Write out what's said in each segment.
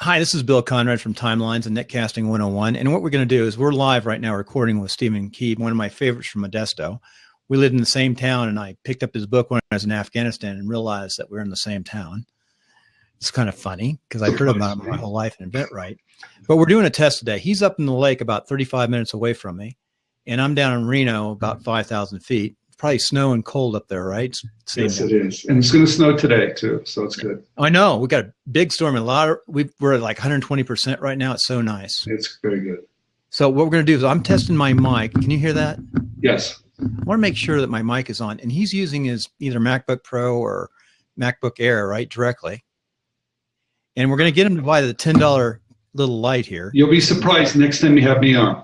Hi, this is Bill Conrad from Timelines and Netcasting 101. And what we're going to do is we're live right now recording with Stephen Key, one of my favorites from Modesto. We lived in the same town, and I picked up his book when I was in Afghanistan and realized that we're in the same town. It's kind of funny because I've heard about him my whole life in InventRight. But we're doing a test today. He's up in the lake about 35 minutes away from me, and I'm down in Reno about 5,000 feet. Probably snow and cold up there, right? Yes, it is. And it's going to snow today, too, so it's good. I know. We got a big storm and we're at like 120% right now. It's so nice. It's very good. So what we're going to do is I'm testing my mic. Can you hear that? Yes. I want to make sure that my mic is on. And he's using his either MacBook Pro or MacBook Air, right, directly. And we're going to get him to buy the $10 little light here. You'll be surprised next time you have me on.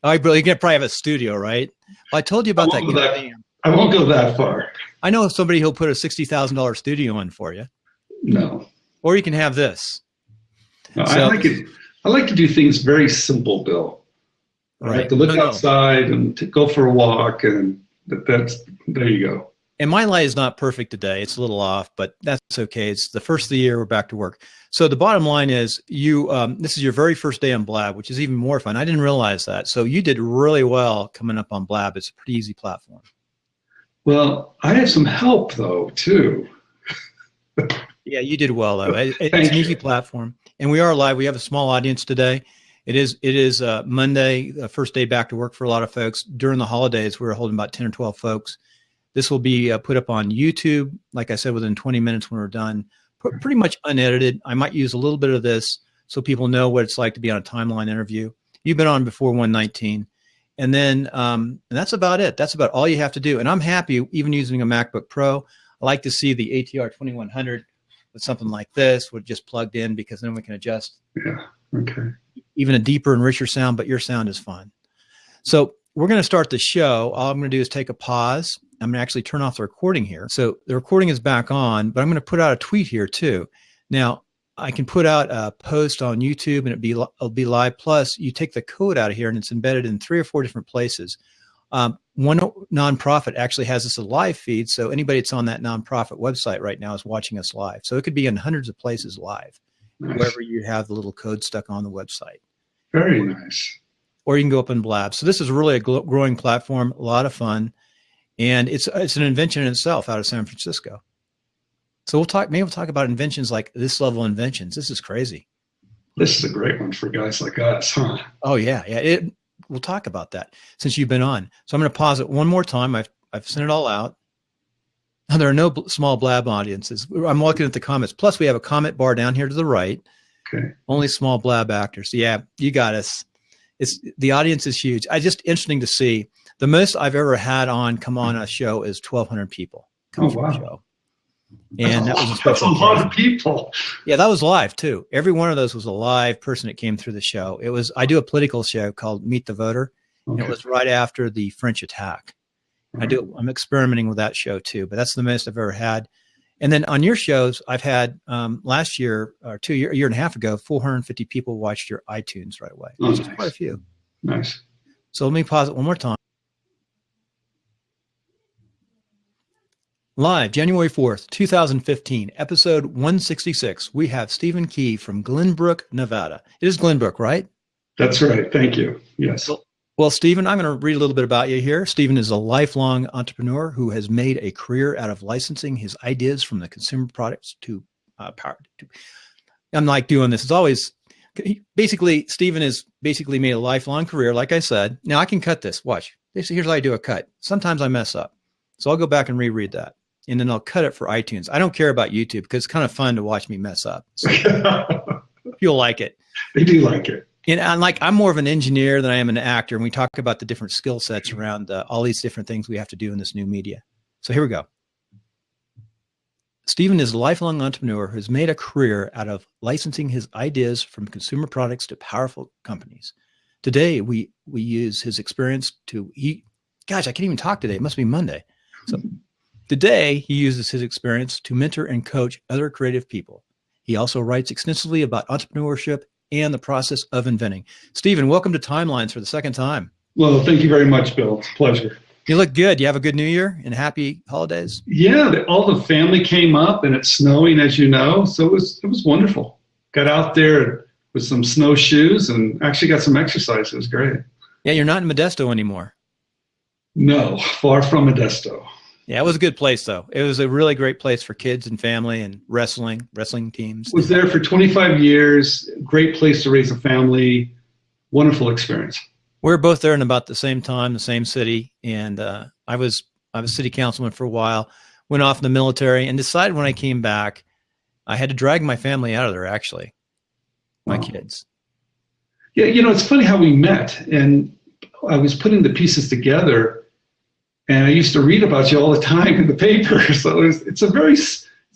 Oh, you're going to probably have a studio, right? Well, I told you about that. I won't go that far. I know somebody who'll put a $60,000 studio in for you. No. Or you can have this. No, so, I like to do things very simple, Bill. Right. To look outside and to go for a walk, and there you go. And my light is not perfect today. It's a little off, but that's okay. It's the first of the year. We're back to work. So the bottom line is this is your very first day on Blab, which is even more fun. I didn't realize that. So you did really well coming up on Blab. It's a pretty easy platform. Well, I have some help, though, too. Yeah, you did well, though. It's an easy platform. And we are live. We have a small audience today. It is Monday, the first day back to work for a lot of folks. During the holidays, we were holding about 10 or 12 folks. This will be put up on YouTube, like I said, within 20 minutes when we're done. Pretty much unedited. I might use a little bit of this so people know what it's like to be on a timeline interview. You've been on before 119. And then and that's about it. That's about all you have to do. And I'm happy even using a MacBook Pro. I like to see the ATR 2100 with something like this with just plugged in, because then we can adjust. Yeah. Okay. Even a deeper and richer sound, but your sound is fine. So we're going to start the show. All I'm going to do is take a pause. I'm going to actually turn off the recording here. So the recording is back on, but I'm going to put out a tweet here too. Now, I can put out a post on YouTube and it'll be live. Plus, you take the code out of here and it's embedded in 3 or 4 different places. One nonprofit actually has this a live feed, so anybody that's on that nonprofit website right now is watching us live. So it could be in hundreds of places live, wherever you have the little code stuck on the website. Very nice. Or you can go up in Blab. So this is really a growing platform, a lot of fun, and it's an invention in itself out of San Francisco. So maybe we'll talk about inventions like this level inventions. This is crazy. This is a great one for guys like us, huh? Oh yeah, yeah. We'll talk about that since you've been on. So I'm going to pause it one more time. I've sent it all out. Now, there are no small Blab audiences. I'm looking at the comments. Plus, we have a comment bar down here to the right. Okay. Only small Blab actors. Yeah, you got us. The audience is huge. Just interesting to see. The most I've ever had come on a show is 1,200 people come from the show. And that was a special. That's a lot of people. Yeah, that was live too. Every one of those was a live person that came through the show. I do a political show called Meet the Voter. Okay. And it was right after the French attack. Right. I'm experimenting with that show too, but that's the most I've ever had. And then on your shows, I've had last year or a year and a half ago, 450 people watched your iTunes right away. Which is quite a few. Nice. So let me pause it one more time. Live, January 4th, 2015, episode 166. We have Stephen Key from Glenbrook, Nevada. It is Glenbrook, right? That's right. Thank you. Yes. Well, Stephen, I'm going to read a little bit about you here. Stephen is a lifelong entrepreneur who has made a career out of licensing his ideas from the consumer products to power. I'm like doing this. It's always basically, Stephen has basically made a lifelong career, like I said. Now I can cut this. Watch. Here's how I do a cut. Sometimes I mess up. So I'll go back and reread that. And then I'll cut it for iTunes. I don't care about YouTube because it's kind of fun to watch me mess up. So you'll like it. They do like it. And I'm more of an engineer than I am an actor. And we talk about the different skill sets around all these different things we have to do in this new media. So here we go. Stephen is a lifelong entrepreneur who has made a career out of licensing his ideas from consumer products to powerful companies. Today, we use his experience gosh, I can't even talk today. It must be Monday. So today, he uses his experience to mentor and coach other creative people. He also writes extensively about entrepreneurship and the process of inventing. Stephen, welcome to Timelines for the second time. Well, thank you very much, Bill. It's a pleasure. You look good. You have a good New Year and happy holidays? Yeah, all the family came up and it's snowing, as you know, so it was wonderful. got out there with some snowshoes and actually got some exercise. It was great. Yeah, you're not in Modesto anymore. No, far from Modesto. Yeah, it was a good place, though. It was a really great place for kids and family and wrestling teams. Was there for 25 years. Great place to raise a family. Wonderful experience. We were both there in about the same time, the same city. And I was city councilman for a while, went off in the military, and decided when I came back, I had to drag my family out of there, actually, my kids. Yeah, it's funny how we met. And I was putting the pieces together. And I used to read about you all the time in the paper. So it's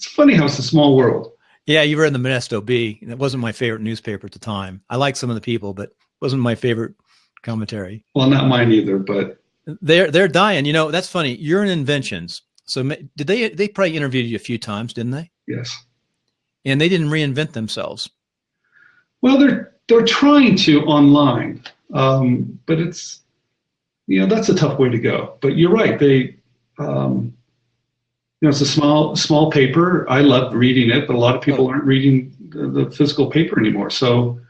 funny how it's a small world. Yeah, you were in the Modesto Bee. That wasn't my favorite newspaper at the time. I liked some of the people, but it wasn't my favorite commentary. Well, not mine either, but they're dying. That's funny. You're in Inventions. So did they probably interviewed you a few times, didn't they? Yes. And they didn't reinvent themselves. Well, they're trying to online, but it's, that's a tough way to go. But you're right. They, it's a small paper. I loved reading it, but a lot of people aren't reading the physical paper anymore. So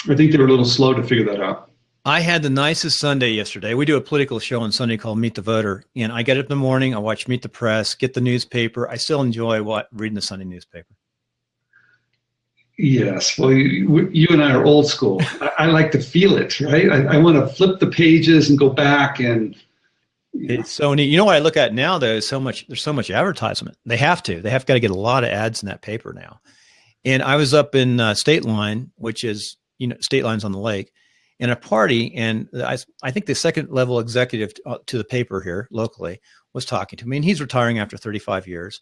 I think they were a little slow to figure that out. I had the nicest Sunday yesterday. We do a political show on Sunday called Meet the Voter. And I get up in the morning, I watch Meet the Press, get the newspaper. I still enjoy reading the Sunday newspaper. Yes. Well, you and I are old school. I like to feel it, right? I want to flip the pages and go back and. It's so neat. You know what I look at now, though, is there's so much advertisement. They have got to get a lot of ads in that paper now. And I was up in State Line, which is, State Line's on the lake, in a party. And I think the second level executive to the paper here locally was talking to me, and he's retiring after 35 years.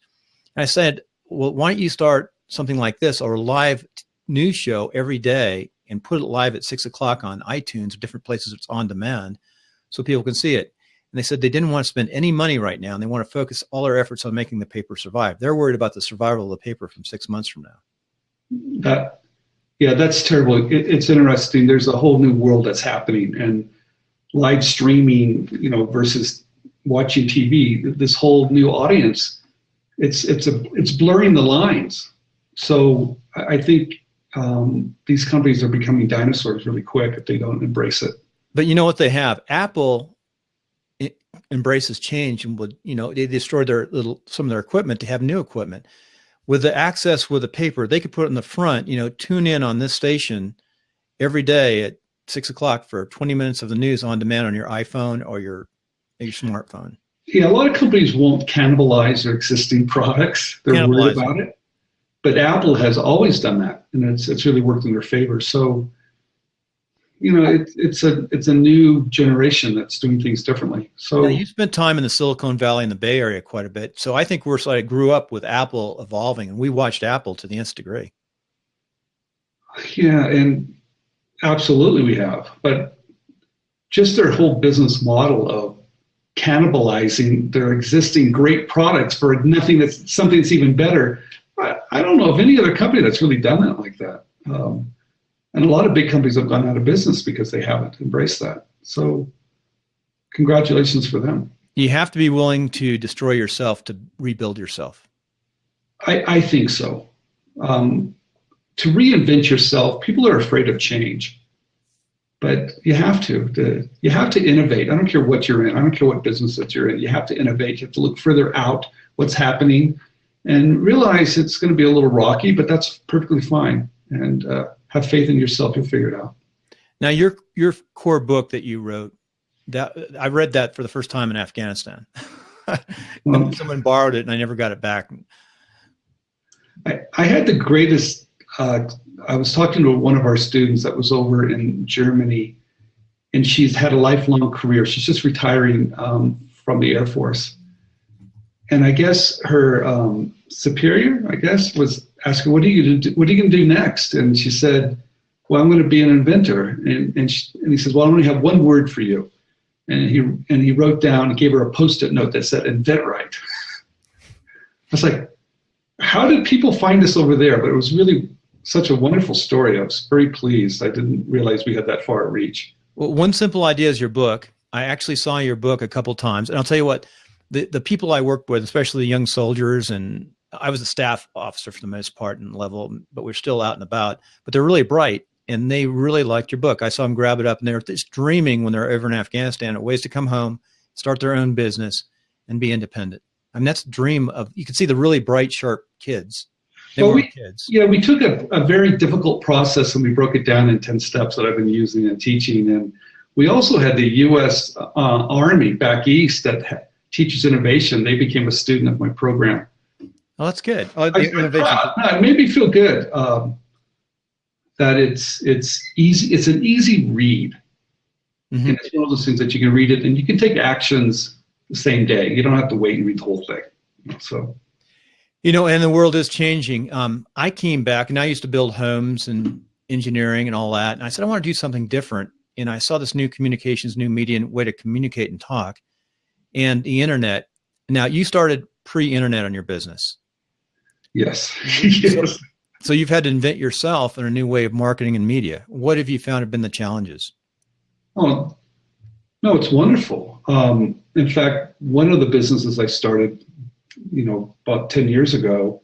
And I said, well, why don't you start something like this or a live news show every day and put it live at 6:00 on iTunes or different places it's on demand so people can see it. And they said they didn't want to spend any money right now, and they want to focus all their efforts on making the paper survive. They're worried about the survival of the paper from 6 months from now. That's terrible. It's interesting. There's a whole new world that's happening, and live streaming, versus watching TV, this whole new audience, it's blurring the lines. So I think these companies are becoming dinosaurs really quick if they don't embrace it. But you know what they have? Apple embraces change and they destroyed some of their equipment to have new equipment. With the access with the paper, they could put it in the front, tune in on this station every day at 6:00 for 20 minutes of the news on demand on your iPhone or your smartphone. Yeah, a lot of companies won't cannibalize their existing products. They're worried about it. But Apple has always done that, and it's really worked in their favor. So, it's a new generation that's doing things differently. So now, you spent time in the Silicon Valley and the Bay Area quite a bit. So I think grew up with Apple evolving, and we watched Apple to the nth degree. Yeah, and absolutely we have. But just their whole business model of cannibalizing their existing great products for something that's even better. I don't know of any other company that's really done that like that. And a lot of big companies have gone out of business because they haven't embraced that. So congratulations for them. You have to be willing to destroy yourself to rebuild yourself. I think so. To reinvent yourself, people are afraid of change. But you have to innovate. I don't care what you're in. I don't care what business that you're in. You have to innovate. You have to look further out what's happening and realize it's going to be a little rocky, but that's perfectly fine. And have faith in yourself. You'll figure it out. Now, your core book that you wrote, that I read that for the first time in Afghanistan. Someone borrowed it, and I never got it back. I had the greatest. I was talking to one of our students that was over in Germany, and she's had a lifelong career. She's just retiring from the Air Force. And I guess her superior, was asking, what are you going to do next? And she said, well, I'm going to be an inventor. And he says, well, I only have one word for you. And he wrote down and gave her a Post-it note that said, InventRight. I was like, how did people find us over there? But it was really such a wonderful story. I was very pleased. I didn't realize we had that far reach. Well, one simple idea is your book. I actually saw your book a couple times. And I'll tell you what, the people I work with, especially the young soldiers and I was a staff officer for the most part and level, but we're still out and about. But they're really bright, and they really liked your book. I saw them grab it up, and they're just dreaming when they're over in Afghanistan of ways to come home, start their own business, and be independent. I mean, that's the dream of. You can see the really bright, sharp kids. We took a very difficult process and we broke it down in 10 steps that I've been using and teaching. And we also had the U.S. Army back east that teaches innovation. They became a student of my program. Oh, that's good. It made me feel good that it's easy. It's an easy read. Mm-hmm. And it's one of those things that you can read it and you can take actions the same day. You don't have to wait and read the whole thing. So. And the world is changing. I came back and I used to build homes and engineering and all that. And I said, I want to do something different. And I saw this new communications, new media way to communicate and talk, and the internet. Now, you started pre-internet on your business. Yes. Yes. So you've had to invent yourself in a new way of marketing and media. What have you found have been the challenges? Oh, no, it's wonderful. In fact, one of the businesses I started about 10 years ago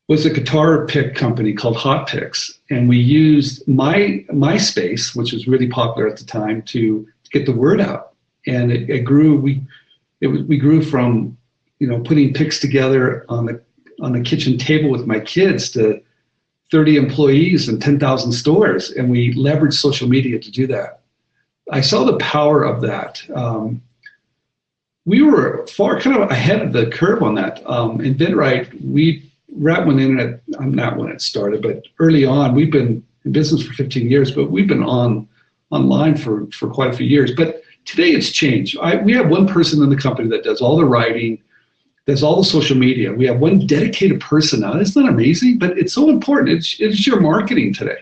was a guitar pick company called Hot Picks. And we used MySpace, which was really popular at the time, to get the word out. And it grew. We grew from, putting picks together on the kitchen table with my kids to 30 employees and 10,000 stores. And we leveraged social media to do that. I saw the power of that. We were far kind of ahead of the curve on that. InventRight, right when the internet, not when it started, but early on, we've been in business for 15 years, but we've been online for quite a few years. But today it's changed. We have one person in the company that does all the writing, does all the social media. We have one dedicated person now. Isn't that amazing? But it's so important. It's your marketing today.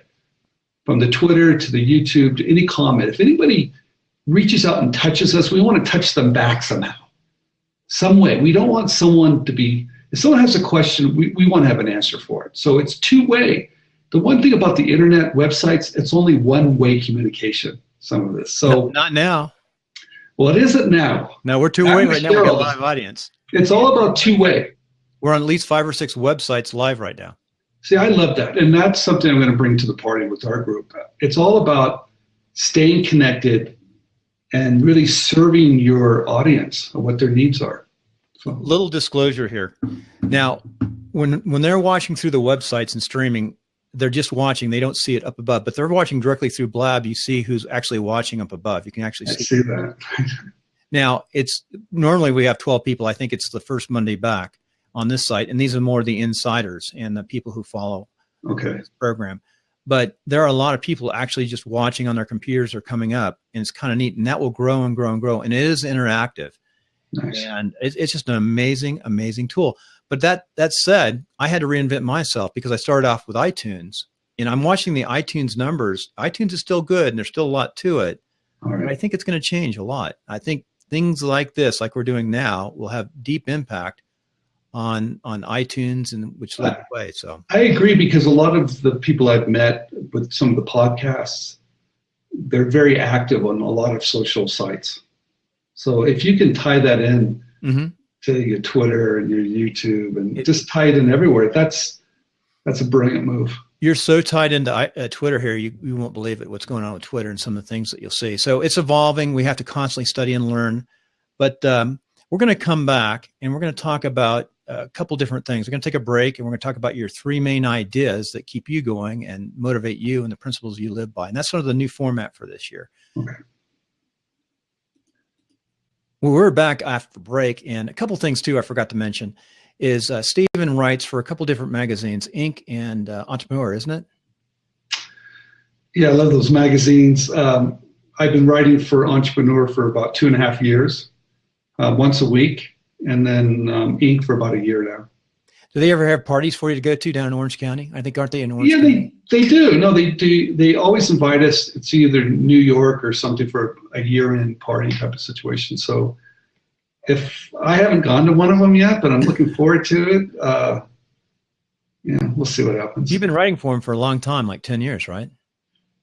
From the Twitter to the YouTube to any comment. If anybody reaches out and touches us, we want to touch them back somehow, some way. We don't want someone to be, if someone has a question, we want to have an answer for it. So it's two-way. The one thing about the internet websites, it's only one-way communication, some of this. So not now. Well, it isn't now. No, we're two-way right now. We've got a live audience. It's all about two-way. We're on at least 5 or 6 websites live right now. See, I love that. And that's something I'm going to bring to the party with our group. It's all about staying connected and really serving your audience of what their needs are. So. Little disclosure here. Now, when they're watching through the websites and streaming, they're just watching. They don't see it up above, but they're watching directly through Blab. You see who's actually watching up above. You can actually see that. Now, it's normally we have 12 people. I think it's the first Monday back on this site, and these are more the insiders and the people who follow this program. But there are a lot of people actually just watching on their computers or coming up, and it's kind of neat. And that will grow and grow and grow. And it is interactive. Nice. And it's just an amazing, amazing tool. But that said, I had to reinvent myself because I started off with iTunes. And I'm watching the iTunes numbers. iTunes is still good, and there's still a lot to it. All right. But I think it's going to change a lot. I think things like this, like we're doing now, will have deep impact on iTunes, and which led the way. So I agree, because a lot of the people I've met with some of the podcasts, they're very active on a lot of social sites. So if you can tie that in to your Twitter and your YouTube and just tie it in everywhere, that's a brilliant move. You're so tied into Twitter here, you won't believe it, what's going on with Twitter and some of the things that you'll see. So it's evolving. We have to constantly study and learn. But we're going to come back and we're going to talk about a couple different things. We're going to take a break and we're going to talk about your 3 main ideas that keep you going and motivate you and the principles you live by. And that's sort of the new format for this year. Okay. Well, we're back after the break, and a couple things too I forgot to mention is Stephen writes for a couple different magazines, Inc. and Entrepreneur, isn't it? Yeah, I love those magazines. I've been writing for Entrepreneur for about 2.5 years, once a week, and then Inc. for about a year now. Do they ever have parties for you to go to down in Orange County? I think, aren't they in Orange County? Yeah, they do. No, they do. They always invite us. It's either New York or something for a year-end party type of situation. So if I haven't gone to one of them yet, but I'm looking forward to it. Yeah, we'll see what happens. You've been writing for them for a long time, like 10 years, right?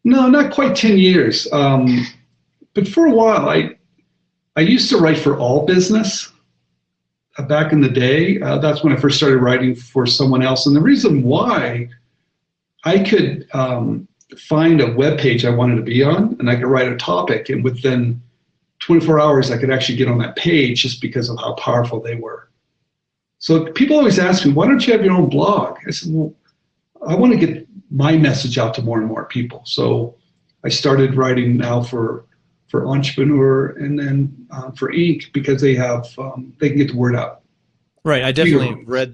No, not quite 10 years. But for a while, I used to write for All Business. back in the day, that's when I first started writing for someone else. And the reason why, I could find a web page I wanted to be on, and I could write a topic, and within 24 hours, I could actually get on that page just because of how powerful they were. So people always ask me, why don't you have your own blog? I said, well, I want to get my message out to more and more people. So I started writing now for Entrepreneur, and then for Inc., because they can get the word out. Right. I definitely read,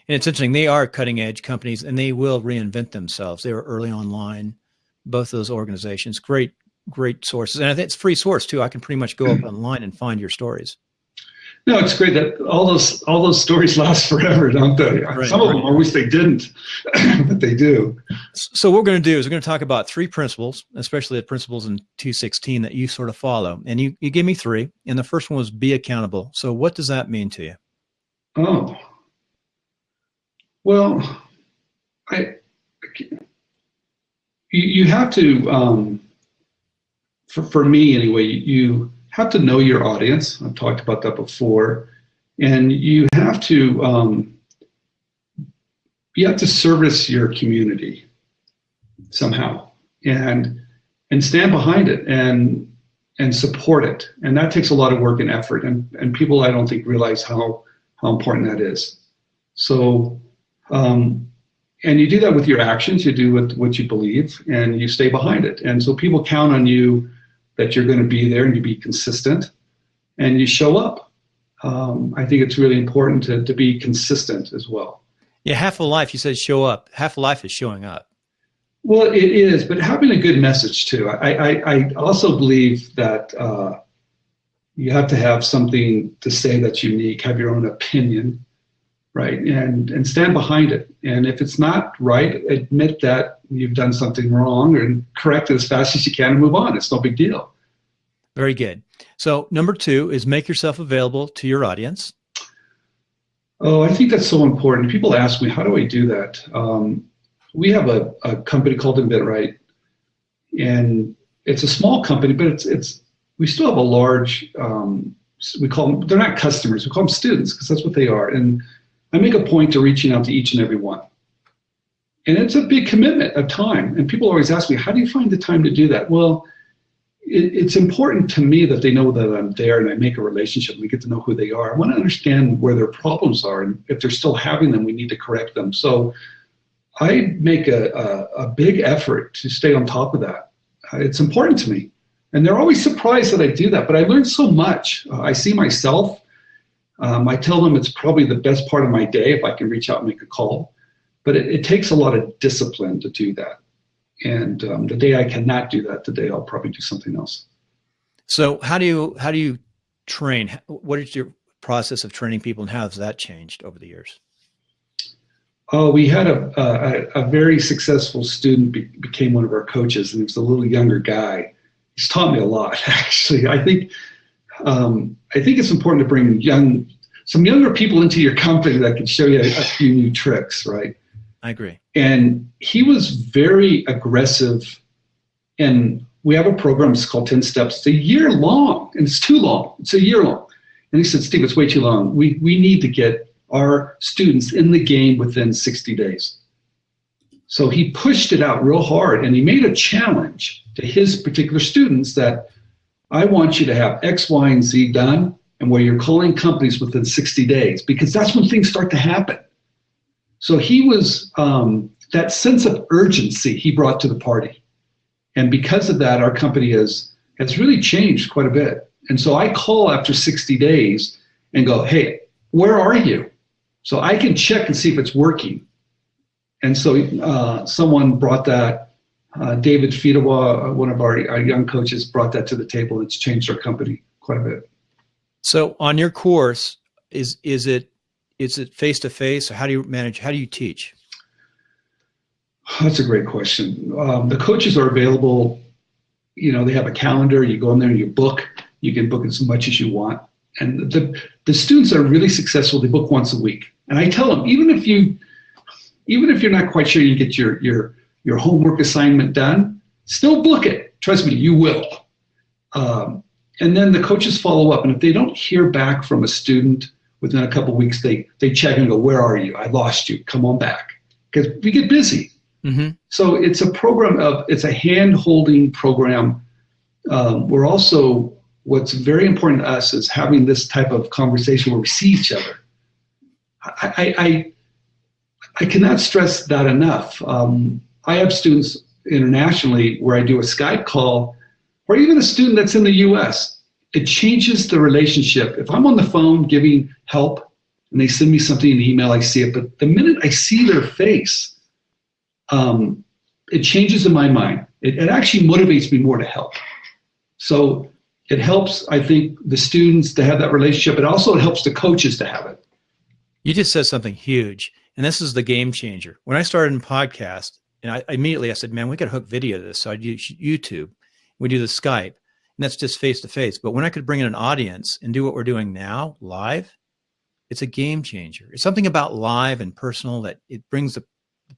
and it's interesting. They are cutting edge companies, and they will reinvent themselves. They were early online, both those organizations. Great sources. And I think it's free source too. I can pretty much go up online and find your stories. No, it's great that all those stories last forever, don't they? Right, some of them I wish they didn't, but they do. So what we're going to do is we're going to talk about 3 principles, especially the principles in 216 that you sort of follow. And you gave me 3, and the first one was be accountable. So what does that mean to you? Oh, well, you have to, for me anyway, you have to know your audience. I've talked about that before. And you have to service your community somehow, and stand behind it and support it. And that takes a lot of work and effort. And people, I don't think, realize how important that is. So, and you do that with your actions, you do with what you believe, and you stay behind it. And so people count on you that you're going to be there, and you be consistent, and you show up. I think it's really important to be consistent as well. Yeah, half of life, you said show up. Half of life is showing up. Well, it is, but having a good message too. I also believe that you have to have something to say that's unique, have your own opinion, right? And stand behind it. And if it's not right, admit that you've done something wrong, and correct it as fast as you can and move on. It's no big deal. Very good. So number 2 is make yourself available to your audience. Oh, I think that's so important. People ask me, how do I do that? We have a company called InventRight, and it's a small company, but we still have a large, we call them, they're not customers, we call them students, because that's what they are. And I make a point to reaching out to each and every one. And it's a big commitment of time. And people always ask me, how do you find the time to do that? Well, it's important to me that they know that I'm there, and I make a relationship, and we get to know who they are. I want to understand where their problems are, and if they're still having them, we need to correct them. So I make a big effort to stay on top of that. It's important to me. And they're always surprised that I do that, but I learned so much. I see myself. I tell them it's probably the best part of my day if I can reach out and make a call. But it takes a lot of discipline to do that. And the day I cannot do that, the day I'll probably do something else. So how do you train? What is your process of training people, and how has that changed over the years? Oh, we had a very successful student became one of our coaches, and he was a little younger guy. He's taught me a lot, actually. I think it's important to bring some younger people into your company that can show you a few new tricks, right? I agree. And he was very aggressive. And we have a program, it's called 10 Steps. It's a year long, and it's too long. It's a year long. And he said, Steve, it's way too long. We need to get our students in the game within 60 days. So he pushed it out real hard, and he made a challenge to his particular students that I want you to have X, Y, and Z done, and where you're calling companies within 60 days, because that's when things start to happen. So he was, that sense of urgency he brought to the party. And because of that, our company has really changed quite a bit. And so I call after 60 days and go, hey, where are you? So I can check and see if it's working. And so someone brought that, David Fidawa, one of our young coaches, brought that to the table. It's changed our company quite a bit. So on your course, is it face-to-face, or how do you teach? That's a great question. The coaches are available. They have a calendar. You go in there and you book. You can book as much as you want. And the students are really successful. They book once a week. And I tell them, even if you're not quite sure you get your homework assignment done, still book it. Trust me, you will. And then the coaches follow up. And if they don't hear back from a student within a couple of weeks, they check and go, where are you? I lost you. Come on back. Because we get busy. Mm-hmm. So it's a program it's a hand-holding program. We're also, what's very important to us is having this type of conversation where we see each other. I cannot stress that enough. I have students internationally where I do a Skype call, or even a student that's in the US. It changes the relationship. If I'm on the phone giving help and they send me something in email, I see it. But the minute I see their face, it changes in my mind. It actually motivates me more to help. So it helps, I think, the students to have that relationship. It also helps the coaches to have it. You just said something huge, and this is the game changer. When I started in podcast, and I immediately said, man, we could hook video to this. So I'd use YouTube. We do the Skype, and that's just face-to-face. But when I could bring in an audience and do what we're doing now, live, it's a game changer. It's something about live and personal that it brings the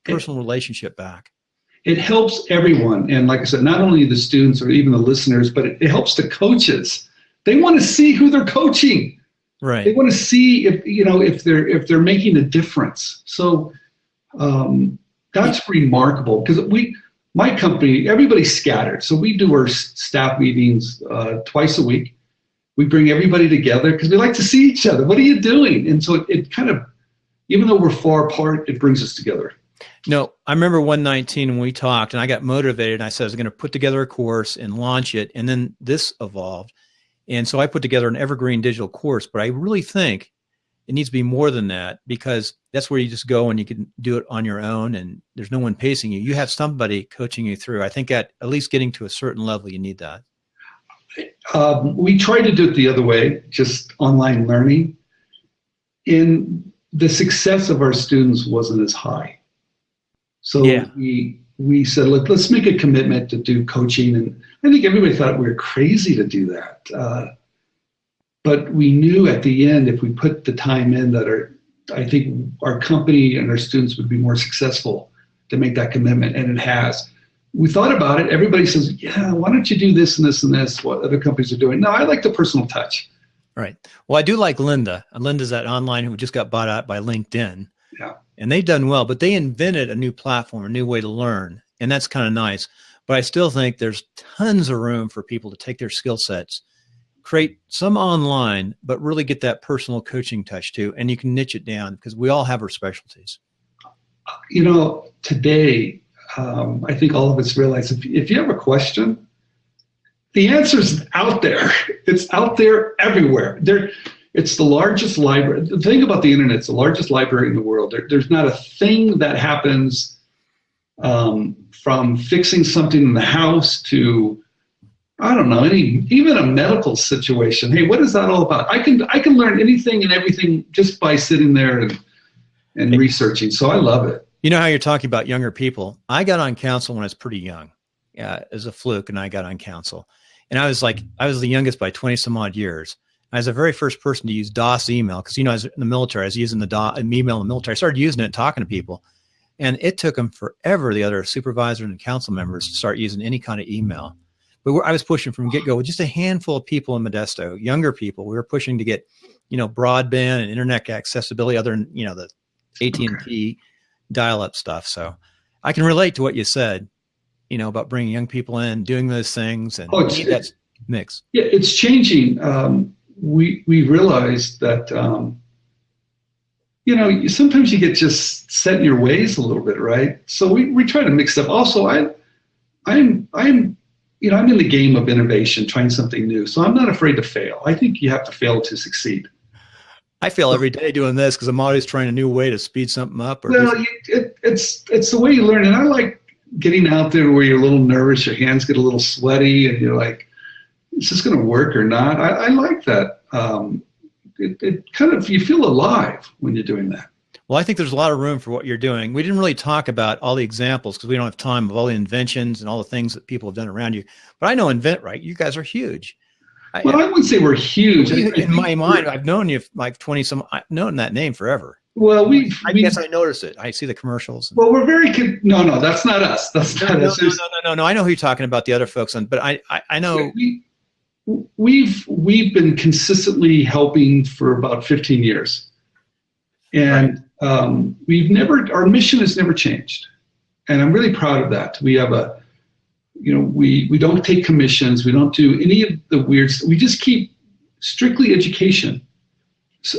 personal relationship back. It helps everyone. And like I said, not only the students or even the listeners, but it helps the coaches. They want to see who they're coaching. Right. They want to see if they're making a difference. So that's remarkable, because my company, everybody's scattered. So we do our staff meetings twice a week. We bring everybody together because we like to see each other. What are you doing? And so it kind of, even though we're far apart, it brings us together. No, I remember 119 when we talked, and I got motivated. And I said I was going to put together a course and launch it, and then this evolved. And so I put together an evergreen digital course, but I really think it needs to be more than that, because that's where you just go and you can do it on your own and there's no one pacing you. You have somebody coaching you through. I think at least getting to a certain level, you need that. We try to do it the other way, just online learning. And the success of our students wasn't as high. So yeah. We said, look, let's make a commitment to do coaching. And I think everybody thought we were crazy to do that. But we knew at the end, if we put the time in, that I think our company and our students would be more successful to make that commitment. And it has. We thought about it. Everybody says, yeah, why don't you do this and this and this, what other companies are doing. No, I like the personal touch. Right. Well, I do like Linda. Linda's that online who just got bought out by LinkedIn. Yeah. And they've done well, but they invented a new platform, a new way to learn. And that's kind of nice. But I still think there's tons of room for people to take their skill sets, create some online, but really get that personal coaching touch too. And you can niche it down because we all have our specialties. Today, I think all of us realize if you have a question, the answer's out there. It's out there everywhere. It's the largest library. The thing about the internet, it's the largest library in the world. There's not a thing that happens from fixing something in the house to, I don't know, even a medical situation. Hey, what is that all about? I can learn anything and everything just by sitting there and researching. So I love it. You know how you're talking about younger people? I got on council when I was pretty young, as a fluke, and I got on council. And I was the youngest by 20 some odd years. I was the very first person to use DOS email because, I was in the military. I was using the DOS email in the military. I started using it and talking to people. And it took them forever, the other supervisors and council members, to start using any kind of email. But I was pushing from get-go with just a handful of people in Modesto, younger people. We were pushing to get, broadband and internet accessibility other than, the AT&T dial-up stuff. So I can relate to what you said, about bringing young people in, doing those things, and that mix. Yeah, it's changing. We realized that, sometimes you get just set in your ways a little bit, right? So we try to mix up. Also, I'm in the game of innovation, trying something new. So I'm not afraid to fail. I think you have to fail to succeed. I fail every day doing this because I'm always trying a new way to speed something up. It's the way you learn. And I like getting out there where you're a little nervous, your hands get a little sweaty, and you're like, is this going to work or not? I like that. It kind of, you feel alive when you're doing that. Well, I think there's a lot of room for what you're doing. We didn't really talk about all the examples because we don't have time of all the inventions and all the things that people have done around you. But I know InventRight, you guys are huge. I wouldn't say we're huge. In my mind, I've known you like 20 some. I've known that name forever. Well, I guess I noticed it. I see the commercials. Well, we're very no. That's not us. That's not us. No. I know who you're talking about. The other folks, but I know we've been consistently helping for about 15 years, and our mission has never changed, and I'm really proud of that. We have we don't take commissions, we don't do any of the weird stuff. We just keep strictly education,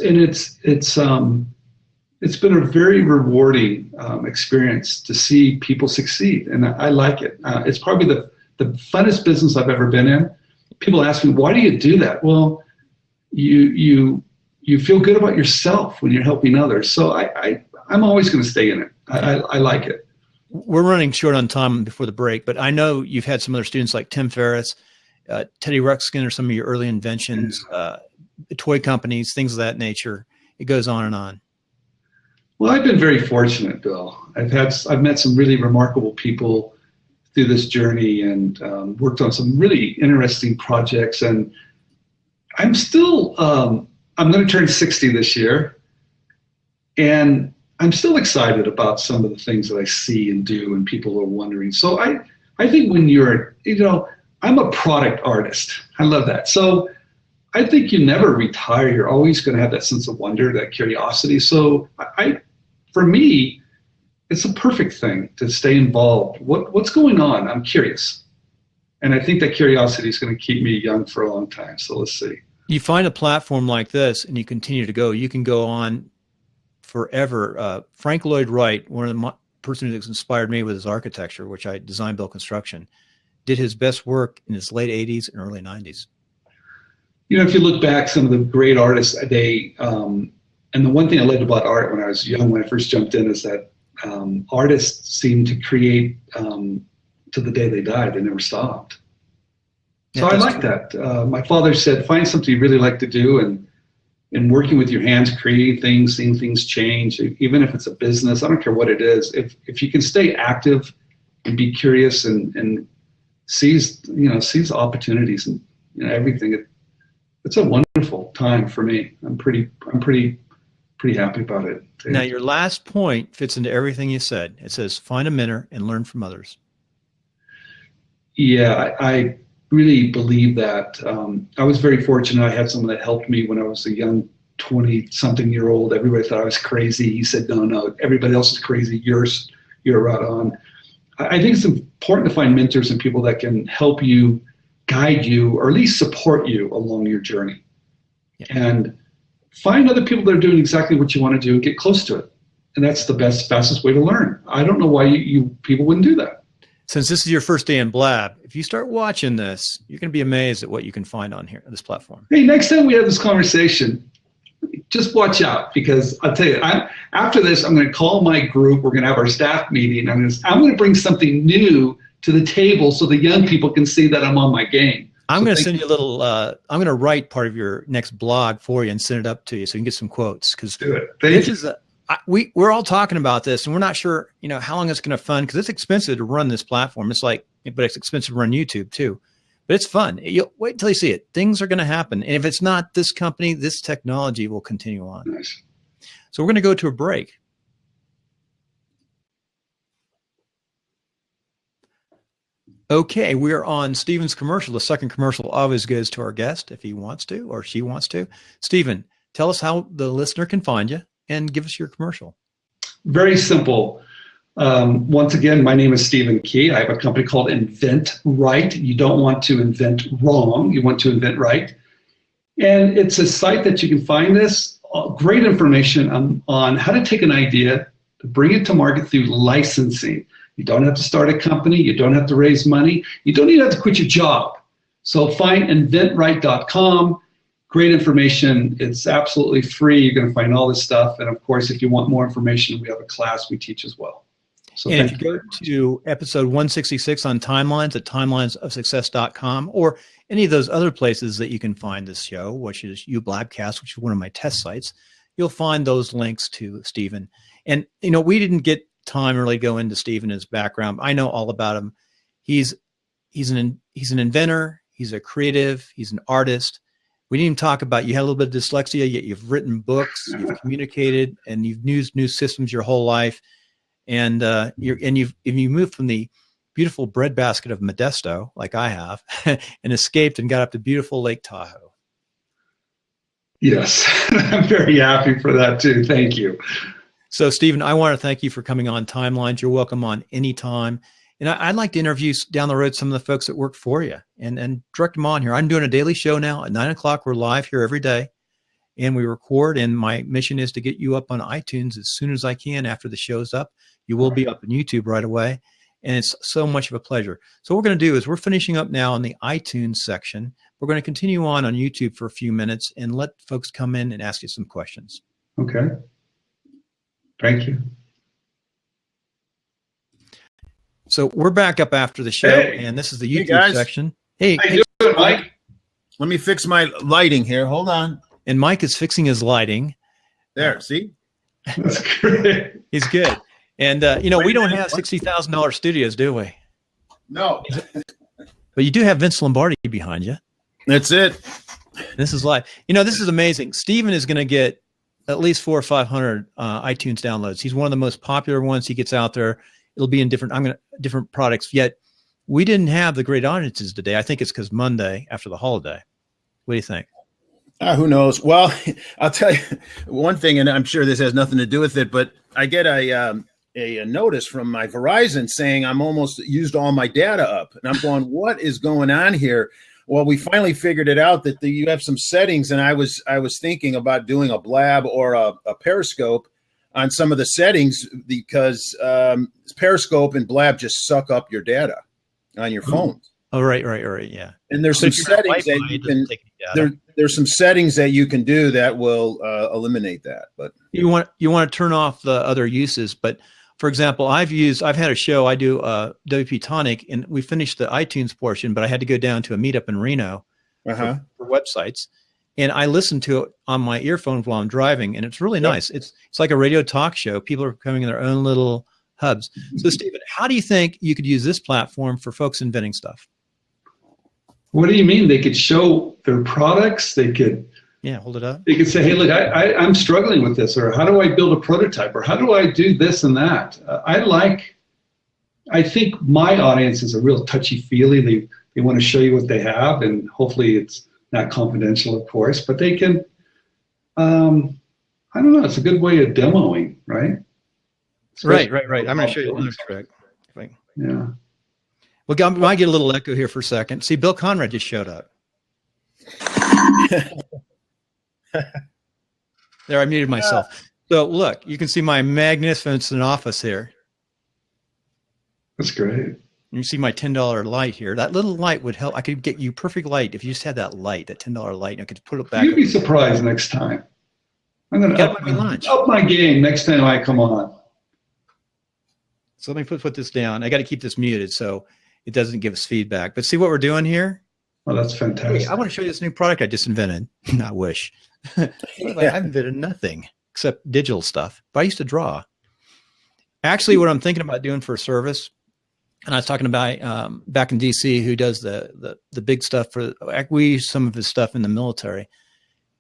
and it's been a very rewarding experience to see people succeed, and I like it. It's probably the funnest business I've ever been in. People ask me, why do you do that? Well, you feel good about yourself when you're helping others. So I'm always going to stay in it. I like it. We're running short on time before the break, but I know you've had some other students like Tim Ferriss, Teddy Ruxpin, or some of your early inventions, toy companies, things of that nature. It goes on and on. Well, I've been very fortunate, Bill. I've met some really remarkable people through this journey, and worked on some really interesting projects. And I'm still, I'm going to turn 60 this year, and I'm still excited about some of the things that I see and do, and people are wondering. So I think when I'm a product artist. I love that. So I think you never retire. You're always going to have that sense of wonder, that curiosity. So for me, it's a perfect thing to stay involved. What's going on? I'm curious. And I think that curiosity is going to keep me young for a long time. So let's see. You find a platform like this and you continue to go. You can go on forever. Frank Lloyd Wright, one of the person who's inspired me with his architecture, which I design, build, construction, did his best work in his late 80s and early 90s. If you look back, some of the great artists, and the one thing I loved about art when I was young, when I first jumped in, is that artists seemed to create to the day they died. They never stopped. So I like that. My father said, find something you really like to do, and working with your hands, creating things, seeing things change, even if it's a business, I don't care what it is. If you can stay active and be curious and seize opportunities and everything, it's a wonderful time for me. I'm pretty happy about it. Now, your last point fits into everything you said. It says, find a mentor and learn from others. Yeah, I really believe that. I was very fortunate. I had someone that helped me when I was a young 20-something-year-old. Everybody thought I was crazy. He said, no, everybody else is crazy. You're right on. I think it's important to find mentors and people that can help you, guide you, or at least support you along your journey. Yeah. And find other people that are doing exactly what you want to do, get close to it. And that's the fastest way to learn. I don't know why you people wouldn't do that. Since this is your first day in Blab, if you start watching this, you're going to be amazed at what you can find on here, this platform. Hey, next time we have this conversation, just watch out, because I'll tell you, after this, I'm going to call my group. We're going to have our staff meeting. I'm going to bring something new to the table so the young people can see that I'm on my game. I'm going to send you a little, I'm going to write part of your next blog for you and send it up to you so you can get some quotes. Because this is we're all talking about this and we're not sure, how long it's going to fund, because it's expensive to run this platform. But it's expensive to run YouTube too. But it's fun. You'll wait until you see it. Things are going to happen. And if it's not this company, this technology will continue on. Nice. So we're going to go to a break. Okay, we're on Stephen's commercial. The second commercial always goes to our guest if he wants to or she wants to. Stephen, tell us how the listener can find you and give us your commercial. Very simple. Once again, my name is Stephen Key. I have a company called InventRight. You don't want to invent wrong. You want to invent right. And it's a site that you can find this great information on how to take an idea, to bring it to market through licensing. You don't have to start a company. You don't have to raise money. You don't even have to quit your job. So find InventRight.com. Great information. It's absolutely free. You're going to find all this stuff. And of course, if you want more information, we have a class we teach as well. So and if you go to episode 166 on timelines at timelinesofsuccess.com, or any of those other places that you can find this show, which is uBlabcast, which is one of my test sites, you'll find those links to Stephen. And, we didn't get time really go into Stephen, his background. I know all about him. He's an inventor. He's a creative. He's an artist. We didn't even talk about, you had a little bit of dyslexia, yet you've written books, you've communicated, and you've used new systems your whole life. And you moved from the beautiful breadbasket of Modesto, like I have, and escaped and got up to beautiful Lake Tahoe. Yes, I'm very happy for that too. Thank you. So, Stephen, I want to thank you for coming on Timelines. You're welcome on anytime. And I'd like to interview down the road some of the folks that work for you and direct them on here. I'm doing a daily show now at 9 o'clock. We're live here every day and we record. And my mission is to get you up on iTunes as soon as I can after the show's up. You will be up on YouTube right away. And it's so much of a pleasure. So what we're going to do is we're finishing up now in the iTunes section. We're going to continue on YouTube for a few minutes and let folks come in and ask you some questions. Okay. Thank you. So we're back up after the show, and this is the YouTube section. Hey, how you doing, Mike? Let me fix my lighting here. Hold on. And Mike is fixing his lighting. There, see? That's great. He's good. And, we don't have $60,000 studios, do we? No. But you do have Vince Lombardi behind you. That's it. This is live. This is amazing. Steven is going to get at least 400 or 500 iTunes downloads. He's one of the most popular ones. He gets out there. It'll be in different products. Yet we didn't have the great audiences today. I think it's because Monday after the holiday. What do you think? Who knows? Well, I'll tell you one thing, and I'm sure this has nothing to do with it, but I get a notice from my Verizon saying I'm almost used all my data up. And I'm going, what is going on here? Well, we finally figured it out that you have some settings, and I was thinking about doing a Blab or a Periscope on some of the settings because Periscope and Blab just suck up your data on your phone. Oh, right, yeah. And there's some settings that you can. There's some settings that you can do that will eliminate that. But you want to turn off the other uses. But for example, I've had a show. I do WP Tonic, and we finished the iTunes portion, but I had to go down to a meetup in Reno for websites. And I listen to it on my earphones while I'm driving, and it's really nice. It's like a radio talk show. People are coming in their own little hubs. So, Stephen, how do you think you could use this platform for folks inventing stuff? What do you mean? They could show their products. They could hold it up. They could say, "Hey, look, I'm struggling with this," or "How do I build a prototype?" or "How do I do this and that?" I think my audience is a real touchy-feely. They want to show you what they have, and hopefully it's not confidential, of course, but they can, I don't know, it's a good way of demoing, right? Right. I'm going to show you another trick. Yeah. Well, I might get a little echo here for a second. See, Bill Conrad just showed up. There, I muted myself. So look, you can see my magnificent office here. That's great. You see my $10 light here. That little light would help. I could get you perfect light if you just had that light, that $10 light, and I could put it back. You'd be surprised next time. I'm going to up my game next time I come on. So let me put this down. I got to keep this muted so it doesn't give us feedback. But see what we're doing here? Oh, that's fantastic. Hey, I want to show you this new product I just invented. I wish. I've invented nothing except digital stuff. But I used to draw. Actually, what I'm thinking about doing for a service, and I was talking about back in DC, who does the big stuff we use some of his stuff in the military.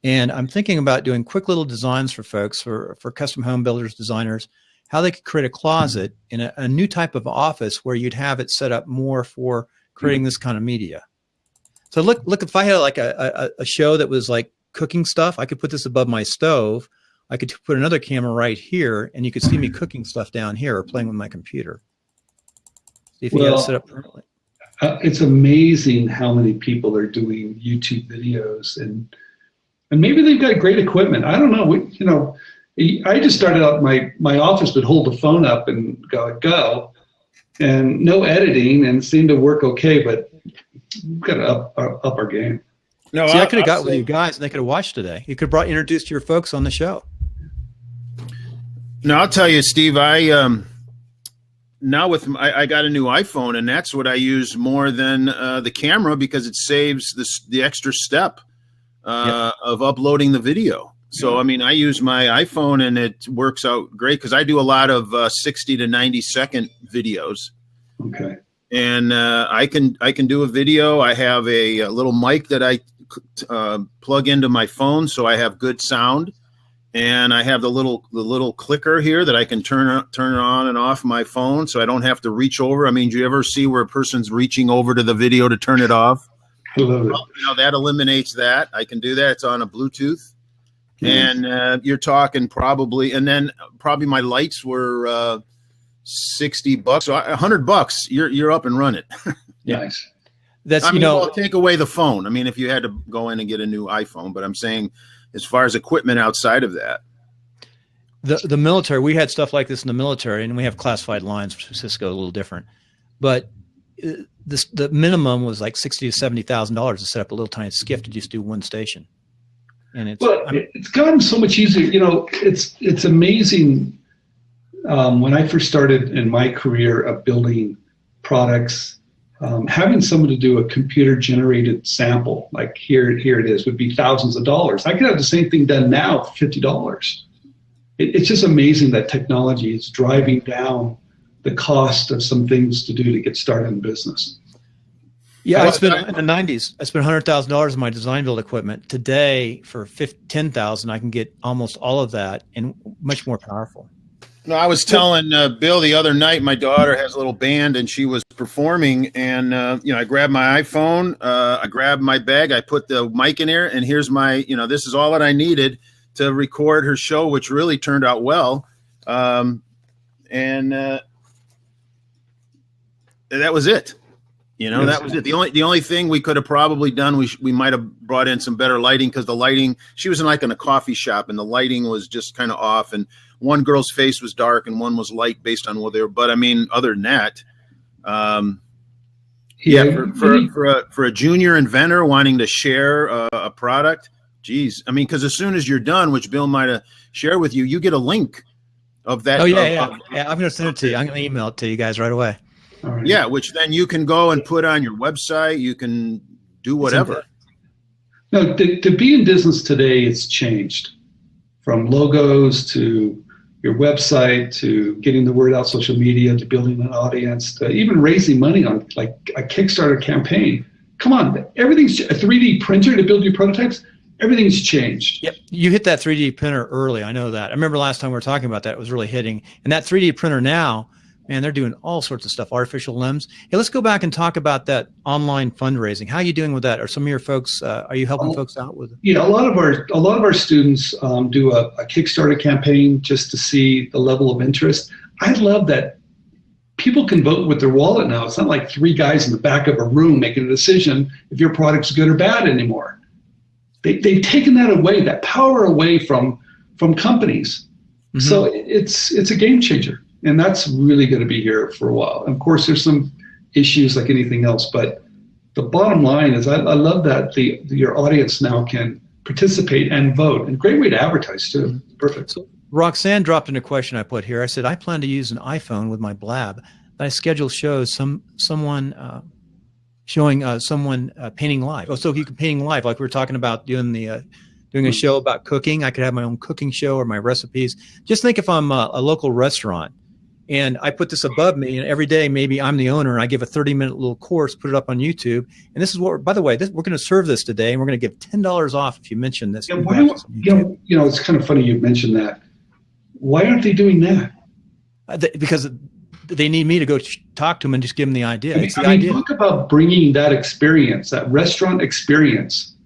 And I'm thinking about doing quick little designs for folks, for custom home builders, designers, how they could create a closet in a new type of office where you'd have it set up more for creating this kind of media. So look, if I had like a show that was like cooking stuff, I could put this above my stove. I could put another camera right here, and you could see me cooking stuff down here or playing with my computer. See if you had it set up permanently. It's amazing how many people are doing YouTube videos, and maybe they've got great equipment. I don't know. I just started out, my office would hold the phone up and go, and no editing, and seemed to work okay, but we've got to up our game. No, see, I could have got with you guys, and they could have watched today. You could have introduced your folks on the show. No, I'll tell you, Steve, I got a new iPhone, and that's what I use more than the camera because it saves the extra step of uploading the video. So, I mean, I use my iPhone, and it works out great because I do a lot of 60 to 90-second videos. Okay. And I can do a video. I have a little mic that I plug into my phone, so I have good sound. and I have the little clicker here that I can turn it on and off my phone, so I don't have to reach over. I mean, do you ever see where a person's reaching over to the video to turn it off? I love it. Well, that eliminates that. I can do that. It's on a Bluetooth. And you're talking probably my lights were $60, so $100. You're up and running. Nice. That's I'll take away the phone. I mean, if you had to go in and get a new iPhone, but I'm saying as far as equipment outside of that. The military, we had stuff like this in the military, and we have classified lines for Cisco, a little different. But the minimum was like $60,000 to $70,000 to set up a little tiny skiff to just do one station. And it's gotten so much easier. It's amazing. When I first started in my career of building products, having someone to do a computer-generated sample, like here it is, would be thousands of dollars. I could have the same thing done now for $50. It's just amazing that technology is driving down the cost of some things to do to get started in business. Yeah, I spent in the 90s. I spent $100,000 on my design build equipment. Today, for $10,000, I can get almost all of that and much more powerful. No, I was telling Bill the other night, my daughter has a little band and she was performing, and I grabbed my iPhone, I grabbed my bag, I put the mic in here, and here's my, this is all that I needed to record her show, which really turned out well, and that was it. That was it. The only thing we could have probably done, we might have brought in some better lighting, because the lighting, she was in a coffee shop and the lighting was just kind of off, and one girl's face was dark and one was light based on what they were. But I mean, other than that, for a junior inventor wanting to share a product, geez, I mean, because as soon as you're done, which Bill might have shared with you, you get a link of that. Oh yeah. I'm going to send it to you. I'm going to email it to you guys right away. All right. Yeah, which then you can go and put on your website. You can do whatever. No, to be in business today, it's changed from logos to your website to getting the word out, social media, to building an audience, to even raising money on like a Kickstarter campaign. Come on, everything's a 3D printer to build your prototypes. Everything's changed. Yep, you hit that 3D printer early. I know that. I remember last time we were talking about that. It was really hitting. And that 3D printer now, man, they're doing all sorts of stuff, artificial limbs. Hey, let's go back and talk about that online fundraising. How are you doing with that? Are some of your folks, are you helping folks out with it? Yeah, a lot of our students do a Kickstarter campaign just to see the level of interest. I love that people can vote with their wallet now. It's not like three guys in the back of a room making a decision if your product's good or bad anymore. They've taken that away, that power away from companies. Mm-hmm. So it's a game changer. And that's really going to be here for a while. And of course, there's some issues like anything else, but the bottom line is I love that your audience now can participate and vote. And great way to advertise too. Perfect. So Roxanne dropped in a question I put here. I said, I plan to use an iPhone with my blab. I schedule shows, someone showing someone painting live. Oh, so you can painting live, like we were talking about doing a show about cooking. I could have my own cooking show or my recipes. Just think if I'm a local restaurant and I put this above me, and every day maybe I'm the owner and I give a 30-minute little course, put it up on YouTube. And this is what, by the way, we're going to serve this today, and we're going to give $10 off if you mention this. Yeah, it's kind of funny you mentioned that. Why aren't they doing that? Because they need me to go talk to them and just give them the idea. Idea. Talk about bringing that experience, that restaurant experience.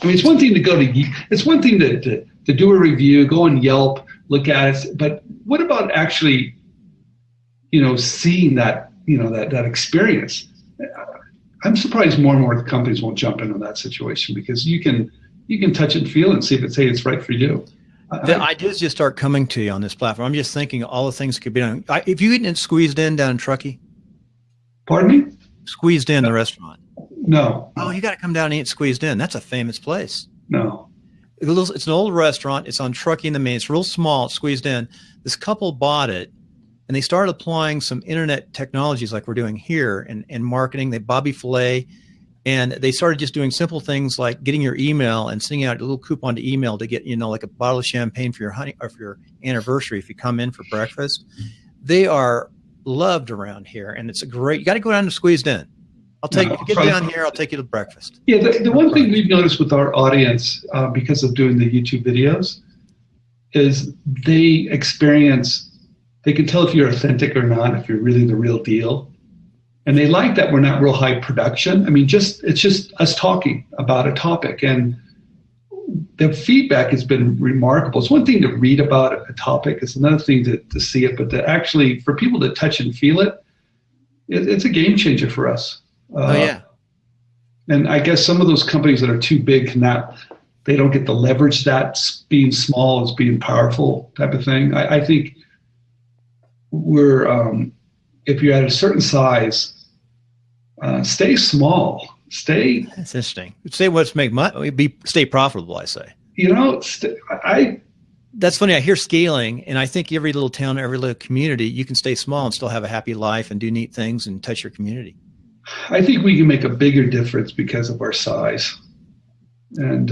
I mean, it's one thing to it's one thing to do a review, go on Yelp, look at it, but what about actually, seeing that, that experience? I'm surprised more and more companies won't jump into that situation, because you can touch and feel and see if it's right for you. The ideas just start coming to you on this platform. I'm just thinking all the things that could be done. If you eaten it Squeezed In down in Truckee? Pardon me? Squeezed In, the restaurant. No. Oh, you got to come down and eat Squeezed In. That's a famous place. No. It's an old restaurant. It's on Truckee in the Main. It's real small. It's Squeezed In. This couple bought it, and they started applying some internet technologies like we're doing here and marketing. They Bobby Filet, and they started just doing simple things like getting your email and sending out a little coupon to email to get, like a bottle of champagne for your honey or for your anniversary if you come in for breakfast. They are loved around here, and it's you got to go down to Squeezed In. If you get down here, I'll take you to breakfast. Yeah, the one thing we've noticed with our audience, because of doing the YouTube videos, is they can tell if you're authentic or not, if you're really the real deal. And they like that we're not real high production. I mean, it's just us talking about a topic. And the feedback has been remarkable. It's one thing to read about a topic. It's another thing to see it, but to actually, for people to touch and feel it, it's a game changer for us. Oh, yeah. And I guess some of those companies that are too big they don't get the leverage that being small is being powerful type of thing. I think if you're at a certain size, stay small. That's interesting. Stay what's make money. Stay profitable, I say. That's funny. I hear scaling, and I think every little town, every little community, you can stay small and still have a happy life and do neat things and touch your community. I think we can make a bigger difference because of our size. And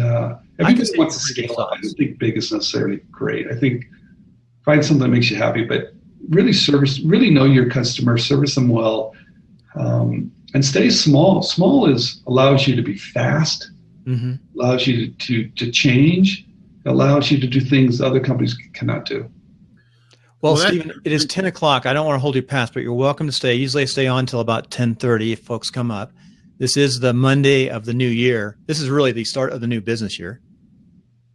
everybody wants to scale up. I don't think big is necessarily great. I think find something that makes you happy, but really know your customer, service them well, and stay small. Small allows you to be fast, allows you to change, allows you to do things other companies cannot do. Well, Stephen, it is 10 o'clock. I don't want to hold you past, but you're welcome to stay. Usually I stay on until about 10:30 if folks come up. This is the Monday of the new year. This is really the start of the new business year.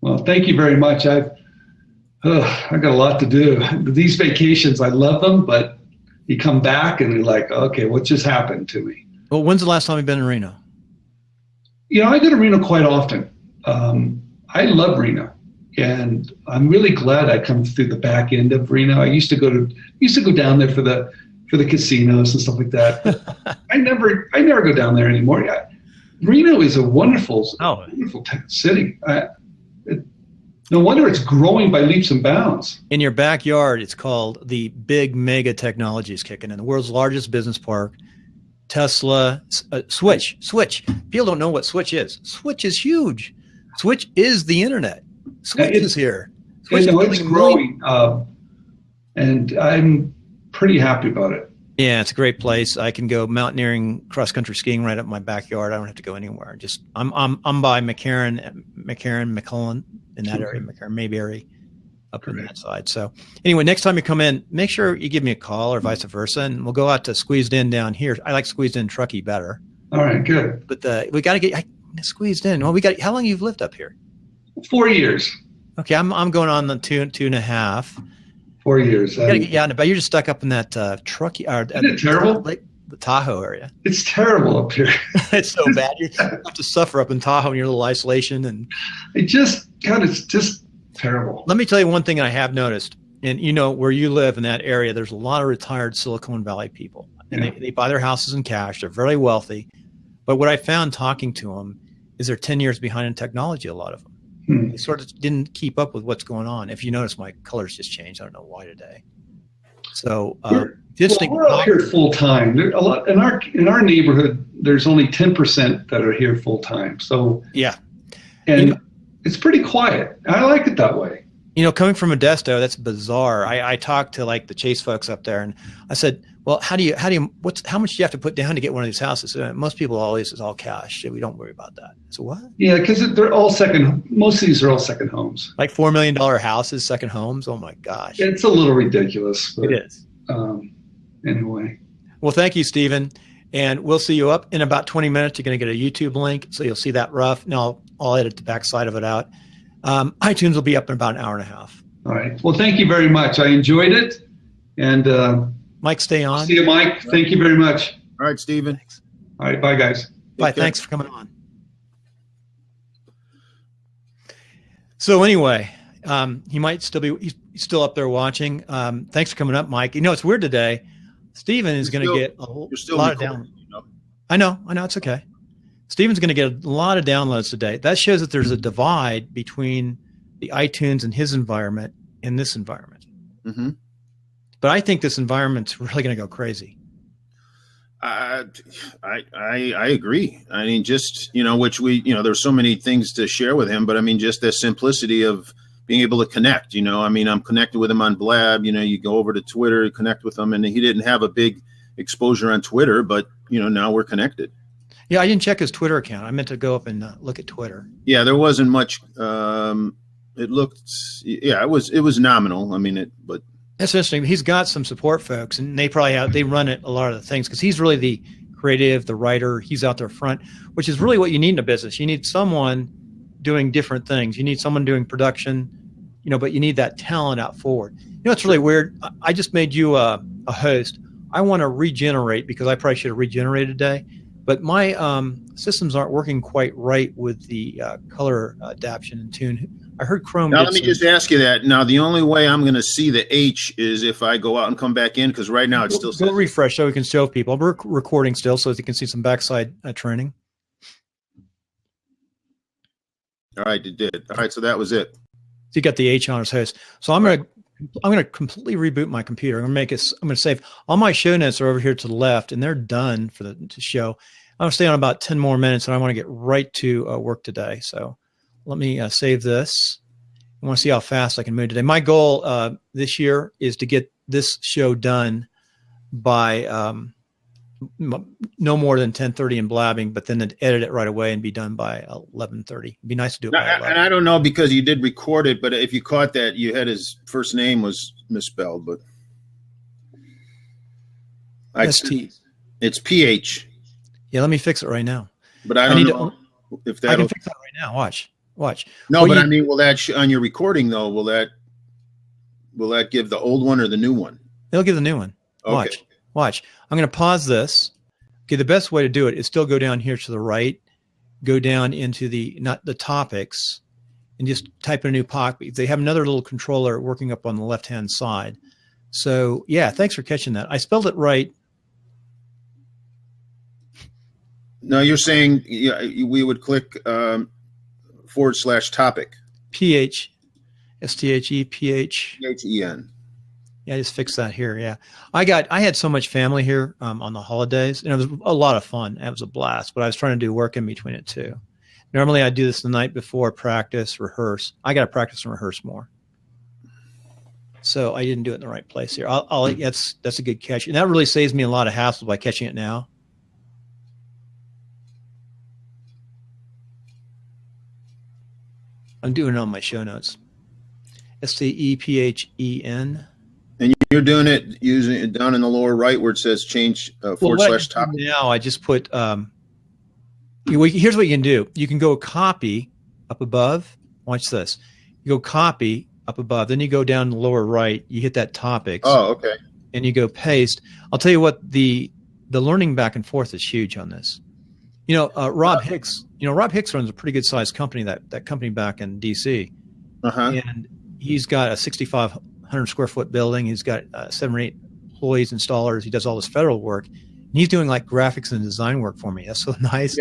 Well, thank you very much. I've got a lot to do. These vacations, I love them, but you come back and you're like, okay, what just happened to me? Well, when's the last time you've been in Reno? I go to Reno quite often. I love Reno, and I'm really glad I come through the back end of Reno. I used to go down there for the casinos and stuff like that. But I never go down there anymore. Reno is a wonderful city. No wonder it's growing by leaps and bounds. In your backyard, it's called the Big Mega Technologies kicking in. The world's largest business park. Tesla, Switch. People don't know what Switch is. Switch is huge. Switch is the internet. Switch is here. It's growing, and I'm pretty happy about it. Yeah, it's a great place. I can go mountaineering, cross-country skiing right up my backyard. I don't have to go anywhere. I'm by McCarran, McClellan in that area, McCarran, Mayberry, up on that side. So anyway, next time you come in, make sure you give me a call or vice versa, and we'll go out to Squeezed In down here. I like Squeezed In Truckee better. All right, good. But we got to get squeezed in. Well, how long you've lived up here? 4 years. Okay, I'm going on the two and a half. 4 years. You gotta get you out, but you're just stuck up in that Truckee. Isn't it terrible? The Tahoe area. It's terrible up here. It's so bad. You have to suffer up in Tahoe in your little isolation, and it's just terrible. Let me tell you one thing I have noticed, and where you live in that area, there's a lot of retired Silicon Valley people, and they buy their houses in cash. They're very wealthy, but what I found talking to them is they're 10 years behind in technology. A lot of them. They sort of didn't keep up with what's going on. If you notice, my colors just changed. I don't know why today. So we're out here full time. There a lot in our neighborhood. There's only 10% that are here full time. So yeah, and it's pretty quiet. I like it that way. Coming from Modesto, that's bizarre. I talked to the Chase folks up there, and I said, well, how much do you have to put down to get one of these houses? Most people always is all cash. So we don't worry about that. So what? Yeah, because they're all most of these are all second homes. Like $4 million houses, second homes. Oh my gosh. It's a little ridiculous. But, it is. Anyway. Well, thank you, Stephen. And we'll see you up in about 20 minutes. You're going to get a YouTube link. So you'll see that rough. Now I'll edit the backside of it out. iTunes will be up in about an hour and a half. All right. Well, thank you very much. I enjoyed it. And Mike, stay on. See you, Mike. Thank you very much. All right, Stephen. Thanks. All right. Bye, guys. Bye. Thanks for coming on. So anyway, he might still be, he's still up there watching. Thanks for coming up, Mike. It's weird today. Stephen is going to get a lot of downloads. I know. It's okay. Stephen's going to get a lot of downloads today. That shows that there's a divide between the iTunes and his environment and this environment. Mm-hmm. But I think this environment's really going to go crazy. I agree. I mean, just, which there's so many things to share with him, but I mean, just the simplicity of being able to connect, I'm connected with him on Blab, you go over to Twitter, connect with him, and he didn't have a big exposure on Twitter, but, now we're connected. Yeah. I didn't check his Twitter account. I meant to go up and look at Twitter. Yeah. There wasn't much, It looked, yeah, it was nominal. I mean, but that's interesting. He's got some support folks, and they run it a lot of the things because he's really the creative, the writer. He's out there front, which is really what you need in a business. You need someone doing different things. You need someone doing production, but you need that talent out forward. It's really weird. I just made you a host. I want to regenerate because I probably should have regenerated today, but my systems aren't working quite right with the color adaptation and tune. I heard Chrome. Now let me just ask you that. Now the only way I'm going to see the H is if I go out and come back in, because right now it's still. Go refresh so we can show people. We're recording still, so you can see some backside training. All right, it did. All right, so that was it. So you got the H on as host. So I'm gonna completely reboot my computer. I'm gonna save all my show notes are over here to the left, and they're done for the show. I'm gonna stay on about 10 more minutes, and I want to get right to work today. So let me save this. I want to see how fast I can move today. My goal this year is to get this show done by no more than 10:30 and blabbing, but then to edit it right away and be done by 11:30. It'd be nice to do it by 11. And I don't know, because you did record it, but if you caught that, you had his first name was misspelled, but ST. It's PH. Yeah, let me fix it right now. But I don't know if that. I can fix that right now. Watch. No, well, but I mean, will that on your recording though? Will that give the old one or the new one? It'll give the new one. Okay. Watch. I'm going to pause this. Okay, the best way to do it is still go down here to the right, go down into not the topics, and just type in a new topic. They have another little controller working up on the left-hand side. So yeah, thanks for catching that. I spelled it right. No, you're saying we would click /topic. PH, STHE, PH. PHEN. Yeah, I just fixed that here. Yeah, I had so much family here on the holidays, and it was a lot of fun. It was a blast, but I was trying to do work in between it too. Normally, I do this the night before, practice, rehearse. I got to practice and rehearse more. So I didn't do it in the right place here. That's a good catch, and that really saves me a lot of hassle by catching it now. I'm doing it on my show notes. STEPHEN. And you're doing it using it down in the lower right where it says change /topic. Now I just put, here's what you can do. You can go copy up above. Watch this. You go copy up above. Then you go down the lower right. You hit that topics. Oh, okay. And you go paste. I'll tell you what, the learning back and forth is huge on this. Rob Hicks, Rob Hicks runs a pretty good sized company, that company back in DC. And he's got a 6,500 square foot building. He's got 7 or 8 employees, installers. He does all this federal work. And he's doing like graphics and design work for me. That's so nice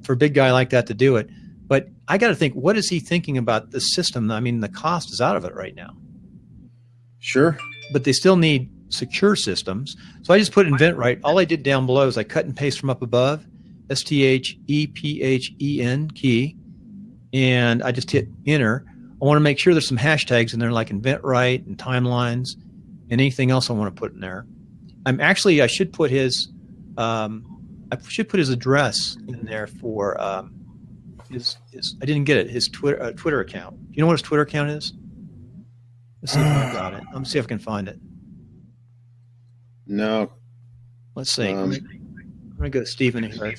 for a big guy like that to do it. But I got to think, what is he thinking about the system? I mean, the cost is out of it right now. Sure. But they still need secure systems. So I just put InventRight. All I did down below is I cut and paste from up above, STHEPHEN key, and I just hit enter. I want to make sure there's some hashtags in there like InventRight and timelines and anything else I want to put in there. I should put his address in there for his I didn't get it, his Twitter account. Do you know what his Twitter account is? Let's see if I got it. I'm gonna see if I can find it. No. Let's see. I'm gonna go to Stephen here.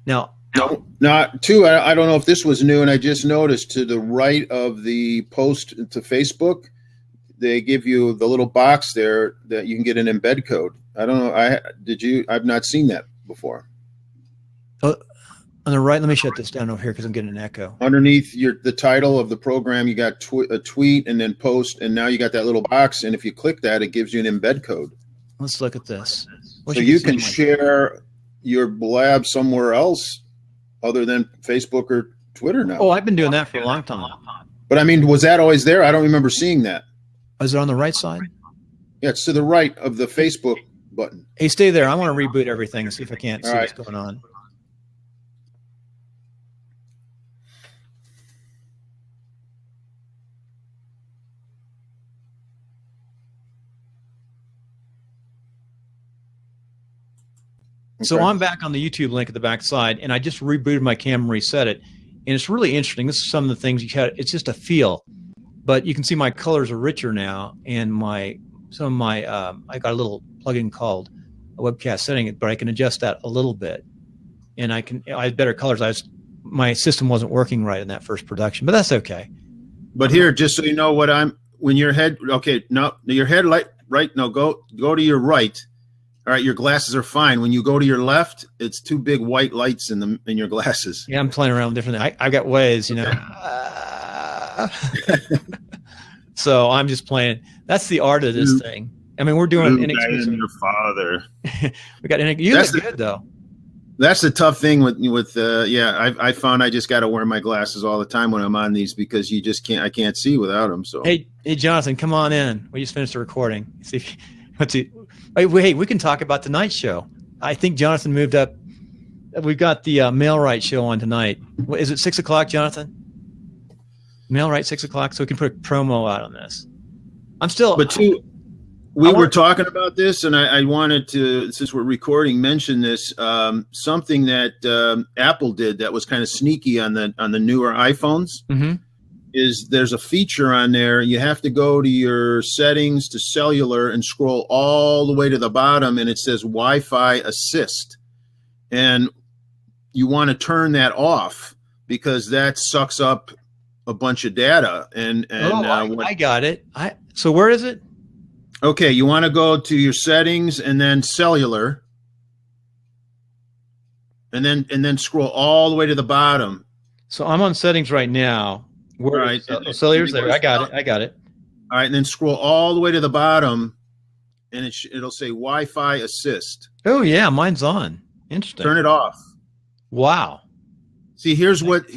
Now, not two. I don't know if this was new, and I just noticed to the right of the post to Facebook, they give you the little box there that you can get an embed code. I don't know. I've not seen that before. Oh, on the right, let me shut this down over here because I'm getting an echo. Underneath the title of the program, you got a tweet and then post, and now you got that little box. And if you click that, it gives you an embed code. Let's look at this. So you can share your blab somewhere else other than Facebook or Twitter now. Oh, I've been doing that for a long time. But I mean, was that always there? I don't remember seeing that. Is it on the right side? Yeah, it's to the right of the Facebook button. Hey, stay there. I want to reboot everything and see if I can't see right. What's going on. So I'm back on the YouTube link at the back side, and I just rebooted my camera and reset it. And it's really interesting. This is some of the things you had. It's just a feel, but you can see my colors are richer now, and I got a little plugin called a webcast setting, but I can adjust that a little bit, and I have better colors. My system wasn't working right in that first production, but that's okay. But here, just so you know when your head, okay, no, your head right, no, go to your right. All right, your glasses are fine. When you go to your left, it's two big white lights in your glasses. Yeah, I'm playing around with different things. I've got ways, you know. So I'm just playing. That's the art of this thing. I mean, we're doing inexpensive. Your father. We got you look good though. That's the tough thing with I found I just got to wear my glasses all the time when I'm on these because I can't see without them. So hey Jonathan, come on in. We just finished the recording. Hey, we can talk about tonight's show. I think Jonathan moved up. We've got the MailRight show on tonight. Is it 6 o'clock, Jonathan? MailRight 6 o'clock, so we can put a promo out on this. We were talking about this, and I wanted to, since we're recording, mention this. Something that Apple did that was kind of sneaky on the newer iPhones. Mm-hmm. Is there's a feature on there. You have to go to your settings to cellular and scroll all the way to the bottom, and it says Wi-Fi assist. And you want to turn that off because that sucks up a bunch of data. I got it. So where is it? Okay, you want to go to your settings and then cellular, and then scroll all the way to the bottom. So I'm on settings right now. Right. Cellular's there. I got it. All right, and then scroll all the way to the bottom, and it'll say Wi-Fi assist. Oh yeah, mine's on. Interesting. Turn it off. Wow. See, here's what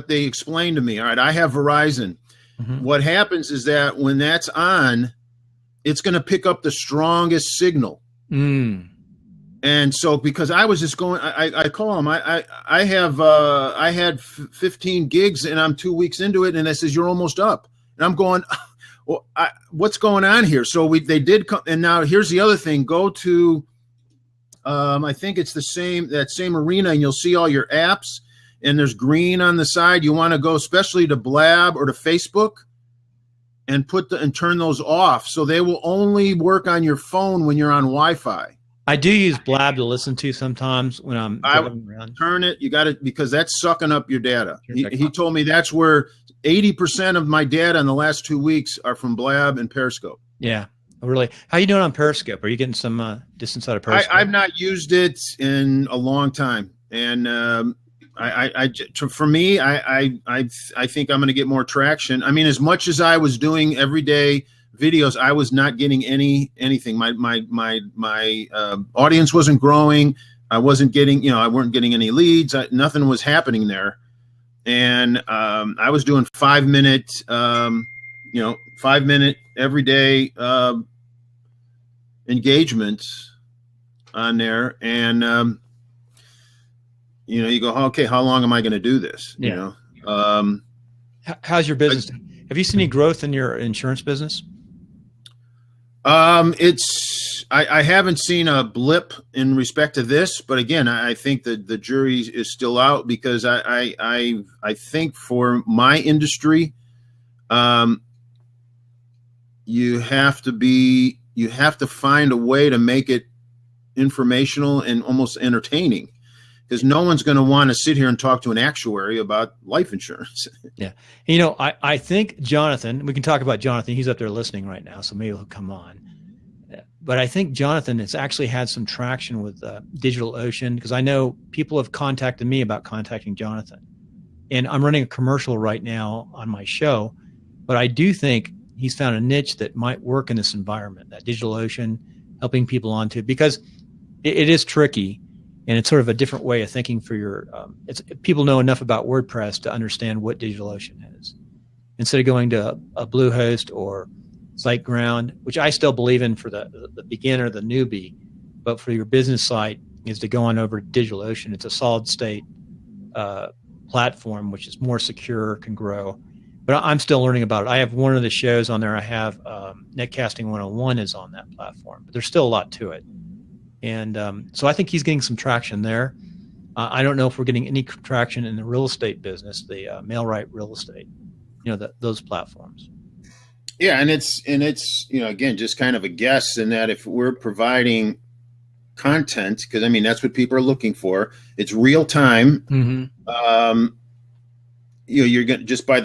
they explained to me. All right, I have Verizon. Mm-hmm. What happens is that when that's on, it's going to pick up the strongest signal. Mm. And so, because I was just going, I call them. I had 15 gigs, and I'm 2 weeks into it, and it says you're almost up, and I'm going, well, what's going on here? So they did come, and now here's the other thing. Go to, I think it's that same arena, and you'll see all your apps, and there's green on the side. You want to go especially to Blab or to Facebook, and turn those off, so they will only work on your phone when you're on Wi-Fi. I do use Blab to listen to sometimes when I'm driving around. Turn it. You got it, because that's sucking up your data. He told me that's where 80% of my data in the last 2 weeks are from Blab and Periscope. Yeah, really. How you doing on Periscope? Are you getting some distance out of Periscope? I've not used it in a long time, and for me, I think I'm going to get more traction. I mean, as much as I was doing everyday videos, I was not getting anything. My audience wasn't growing. I wasn't getting, I weren't getting any leads. Nothing was happening there. And I was doing 5 minute, 5 minute everyday engagements on there. And, you go, okay, how long am I going to do this? Yeah. How's your business? Have you seen any growth in your insurance business? I haven't seen a blip in respect to this, but again, I think that the jury is still out, because I think for my industry, you have to find a way to make it informational and almost entertaining, because no one's going to want to sit here and talk to an actuary about life insurance. Yeah. I think Jonathan, we can talk about Jonathan. He's up there listening right now, so maybe he'll come on. But I think Jonathan has actually had some traction with DigitalOcean, because I know people have contacted me about contacting Jonathan. And I'm running a commercial right now on my show, but I do think he's found a niche that might work in this environment, that DigitalOcean, helping people onto it, because it is tricky. And it's sort of a different way of thinking for your, people know enough about WordPress to understand what DigitalOcean is. Instead of going to a Bluehost or SiteGround, which I still believe in for the beginner, the newbie, but for your business site is to go on over to DigitalOcean. It's a solid state platform, which is more secure, can grow. But I'm still learning about it. I have one of the shows on there. I have Netcasting 101 is on that platform, but there's still a lot to it. And so I think he's getting some traction there. I don't know if we're getting any traction in the real estate business, the MailRight real estate, those platforms. Yeah, and it's again, just kind of a guess in that if we're providing content, because I mean that's what people are looking for. It's real time. Mm-hmm. You're going just by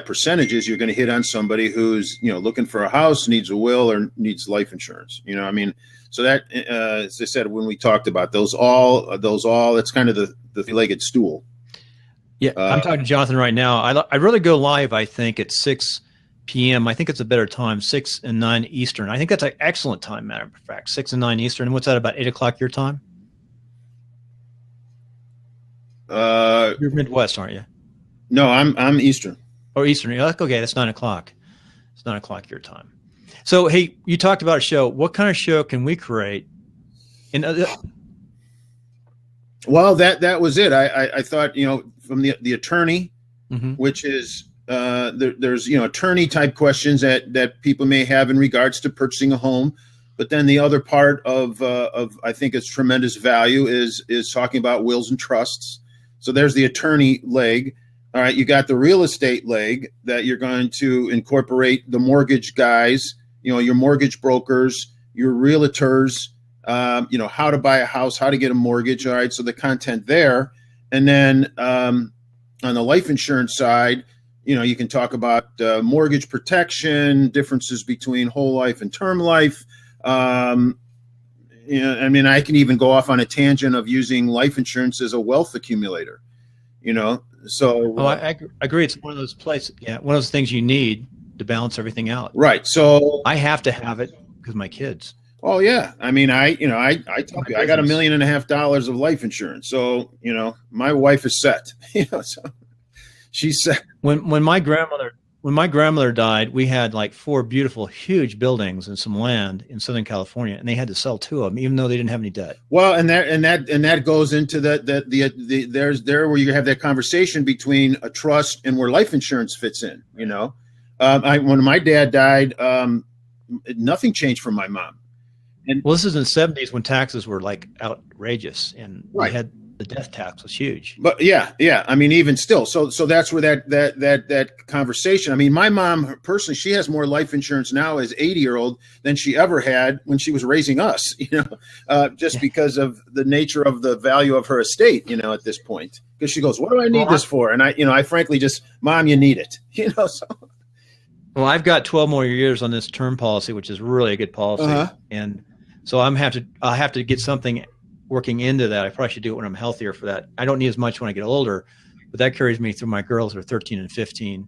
percentages, you're going to hit on somebody who's looking for a house, needs a will, or needs life insurance. I mean, so that as I said when we talked about those all, it's kind of the three-legged stool. Yeah, I'm talking to Jonathan right now. I'd rather go live. I think at 6 p.m. I think it's a better time, 6 and 9 Eastern. I think that's an excellent time, matter of fact, 6 and 9 Eastern. What's that, about 8 o'clock your time? You're Midwest, aren't you? No, I'm Eastern. Oh, Eastern. Okay, that's 9 o'clock. It's 9 o'clock your time. So, hey, you talked about a show. What kind of show can we create? Well, that was it. I thought, from the attorney, mm-hmm. which is there's attorney type questions that people may have in regards to purchasing a home, but then the other part of I think it's tremendous value is talking about wills and trusts. So there's the attorney leg. All right, you got the real estate leg that you're going to incorporate the mortgage guys, your mortgage brokers, your realtors, how to buy a house, how to get a mortgage. All right, so the content there. And then on the life insurance side, you can talk about mortgage protection, differences between whole life and term life. I mean, I can even go off on a tangent of using life insurance as a wealth accumulator, So I agree. It's one of those places. Yeah, one of those things you need to balance everything out. Right. So I have to have it because my kids. Oh yeah. I mean, I tell you, I got $1.5 million of life insurance. So, my wife is set, so she's set. When my grandmother died, we had like 4 beautiful, huge buildings and some land in Southern California, and they had to sell 2 of them, even though they didn't have any debt. Well, and that goes into there's where you have that conversation between a trust and where life insurance fits in. When my dad died, nothing changed for my mom. Well, this is in the 70s when taxes were like outrageous, and right. We had the death tax was huge. But yeah. I mean, even still, so that's where that conversation. I mean, my mom personally, she has more life insurance now as 80-year-old than she ever had when she was raising us. Just because of the nature of the value of her estate. At this point, because she goes, "What do I need this for?" And I frankly just, Mom, you need it. So. Well, I've got 12 more years on this term policy, which is really a good policy, and so I'll have to get something working into that. I probably should do it when I'm healthier for that. I don't need as much when I get older, but that carries me through my girls who are 13 and 15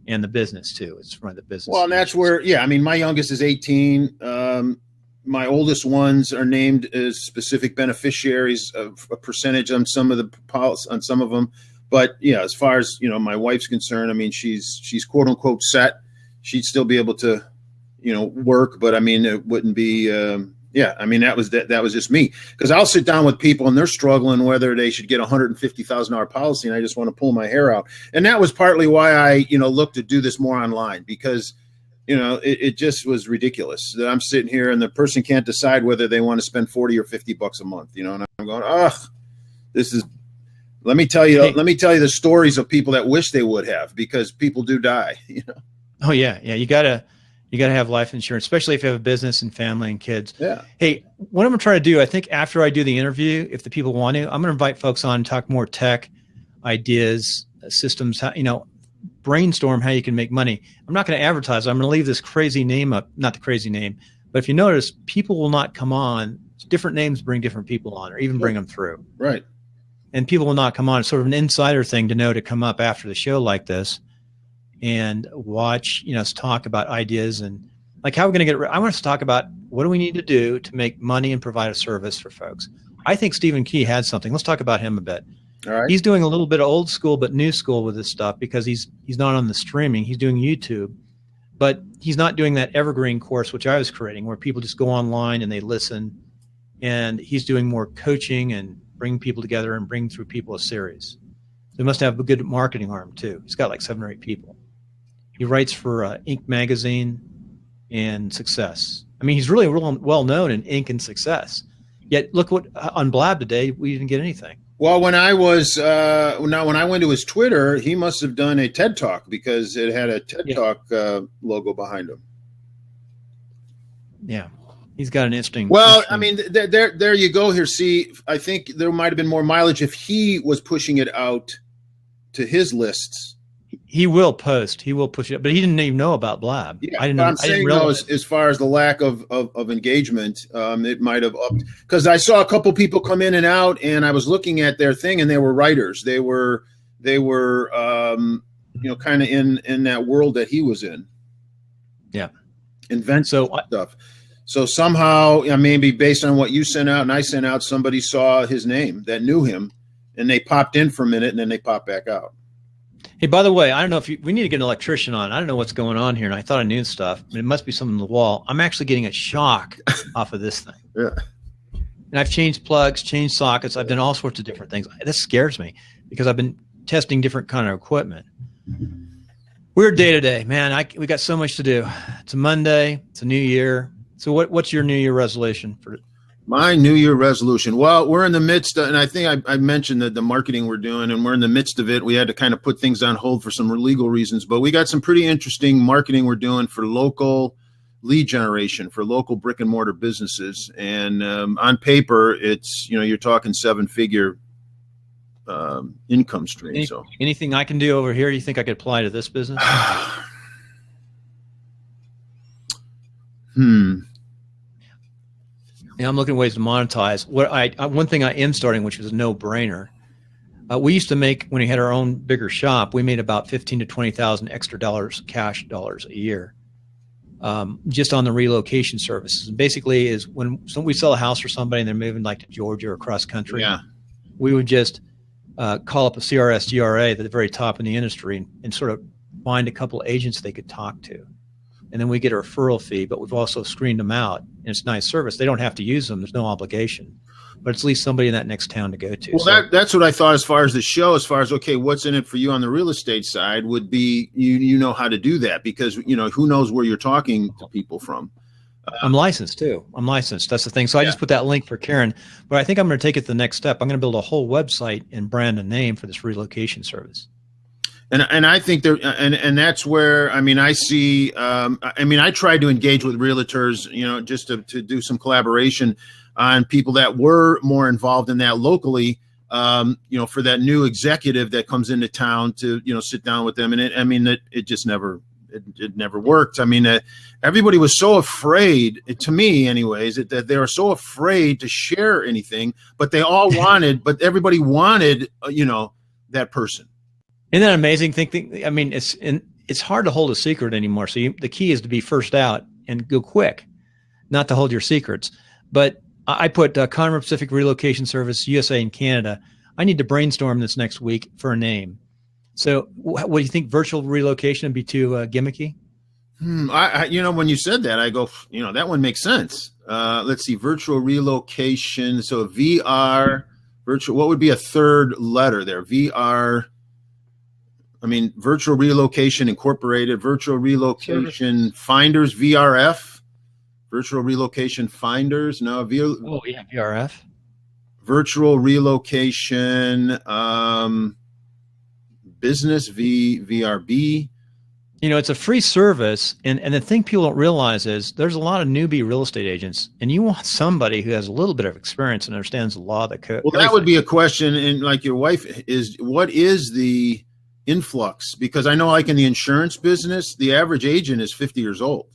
and the business too. It's from the business. Well, and that's where, I mean, my youngest is 18. My oldest ones are named as specific beneficiaries of a percentage on some of the policy, on some of them. But yeah, as far as, my wife's concerned, I mean, she's quote unquote set. She'd still be able to, work, but I mean, it wouldn't be, I mean, that was just me, because I'll sit down with people and they're struggling whether they should get $150,000 policy, and I just want to pull my hair out. And that was partly why I, looked to do this more online, because, it just was ridiculous that I'm sitting here and the person can't decide whether they want to spend $40 or $50 a month, and I'm going, this is. Let me tell you the stories of people that wish they would have, because people do die. Oh yeah, you gotta have life insurance, especially if you have a business and family and kids. Yeah. Hey, what I'm gonna try to do, I think after I do the interview, if the people want to, I'm gonna invite folks on and talk more tech ideas, systems, brainstorm how you can make money. I'm not gonna advertise. I'm gonna leave this crazy name up, not the crazy name, but if you notice, people will not come on. Different names bring different people on, or even bring them through. Right. And people will not come on. It's sort of an insider thing to know to come up after the show like this and watch, us talk about ideas and like how we're going to get. I want us to talk about what do we need to do to make money and provide a service for folks. I think Stephen Key had something. Let's talk about him a bit. All right. He's doing a little bit of old school but new school with this stuff, because he's not on the streaming. He's doing YouTube, but he's not doing that evergreen course which I was creating, where people just go online and they listen. And he's doing more coaching and bring people together and bring through people a series. They must have a good marketing arm too. He's got like 7 or 8 people. He writes for Inc. magazine and Success. I mean, he's really well known in Inc. and Success. Yet look what on Blab today, we didn't get anything. Well, when I was when I went to his Twitter, he must have done a TED Talk because it had a TED Talk logo behind him. Yeah, he's got an interesting. Well, I mean, there you go. Here, see, I think there might have been more mileage if he was pushing it out to his lists. He will post. He will push it, but he didn't even know about Blab. Yeah, I didn't. I'm saying though, as far as the lack of engagement, it might have upped because I saw a couple people come in and out, and I was looking at their thing, and they were writers. They were kind of in that world that he was in. Yeah, invent stuff. So somehow, maybe based on what you sent out and I sent out, somebody saw his name that knew him, and they popped in for a minute, and then they popped back out. Hey, by the way, I don't know if we need to get an electrician on. I don't know what's going on here, and I thought I knew stuff. But it must be something on the wall. I'm actually getting a shock off of this thing. Yeah. And I've changed plugs, changed sockets. I've done all sorts of different things. This scares me because I've been testing different kind of equipment. Weird day today, man. We got so much to do. It's a Monday. It's a new year. So what's your New Year resolution for? My New Year resolution. Well, we're in the midst of, and I think I mentioned the marketing we're doing, and we're in the midst of it. We had to kind of put things on hold for some legal reasons, but we got some pretty interesting marketing we're doing for local lead generation, for local brick and mortar businesses. And on paper, it's, you're talking 7-figure income stream. Anything I can do over here, you think I could apply to this business? Yeah, I'm looking at ways to monetize. One thing I am starting, which is a no-brainer. We used to make, when we had our own bigger shop, we made about $15,000 to $20,000 extra cash dollars a year, just on the relocation services. And basically, is when we sell a house for somebody and they're moving like to Georgia or cross country, we would just call up a CRS GRA at the very top in the industry and sort of find a couple of agents they could talk to. And then we get a referral fee, but we've also screened them out. And it's nice service. They don't have to use them. There's no obligation. But it's at least somebody in that next town to go to. Well, that's what I thought as far as the show, as far as, okay, what's in it for you on the real estate side would be, you know how to do that because, who knows where you're talking to people from. I'm licensed too. I'm licensed. That's the thing. So I just put that link for Karen. But I think I'm going to take it to the next step. I'm going to build a whole website and brand a name for this relocation service. And I think there, and that's where, I see, I tried to engage with realtors, just to do some collaboration on people that were more involved in that locally, for that new executive that comes into town to, sit down with them. And it just never, it never worked. Everybody was so afraid, to me anyways, that they were so afraid to share anything, but they all wanted, but everybody wanted, that person. Isn't that amazing? It's hard to hold a secret anymore. So the key is to be first out and go quick, not to hold your secrets. But I put Conrad Pacific Relocation Service, USA and Canada. I need to brainstorm this next week for a name. So what do you think? Virtual relocation would be too gimmicky? When you said that, I go, that one makes sense. Let's see, virtual relocation. So VR, virtual, what would be a third letter there? VR. Virtual Relocation Incorporated, Virtual Relocation Finders, VRF, Virtual Relocation Finders. No, VRF. Virtual Relocation Business, VRB. It's a free service. And the thing people don't realize is there's a lot of newbie real estate agents, and you want somebody who has a little bit of experience and understands the law, the code. Well, that would be a question. And like your wife is, what is the influx? Because I know, like in the insurance business, the average agent is 50 years old.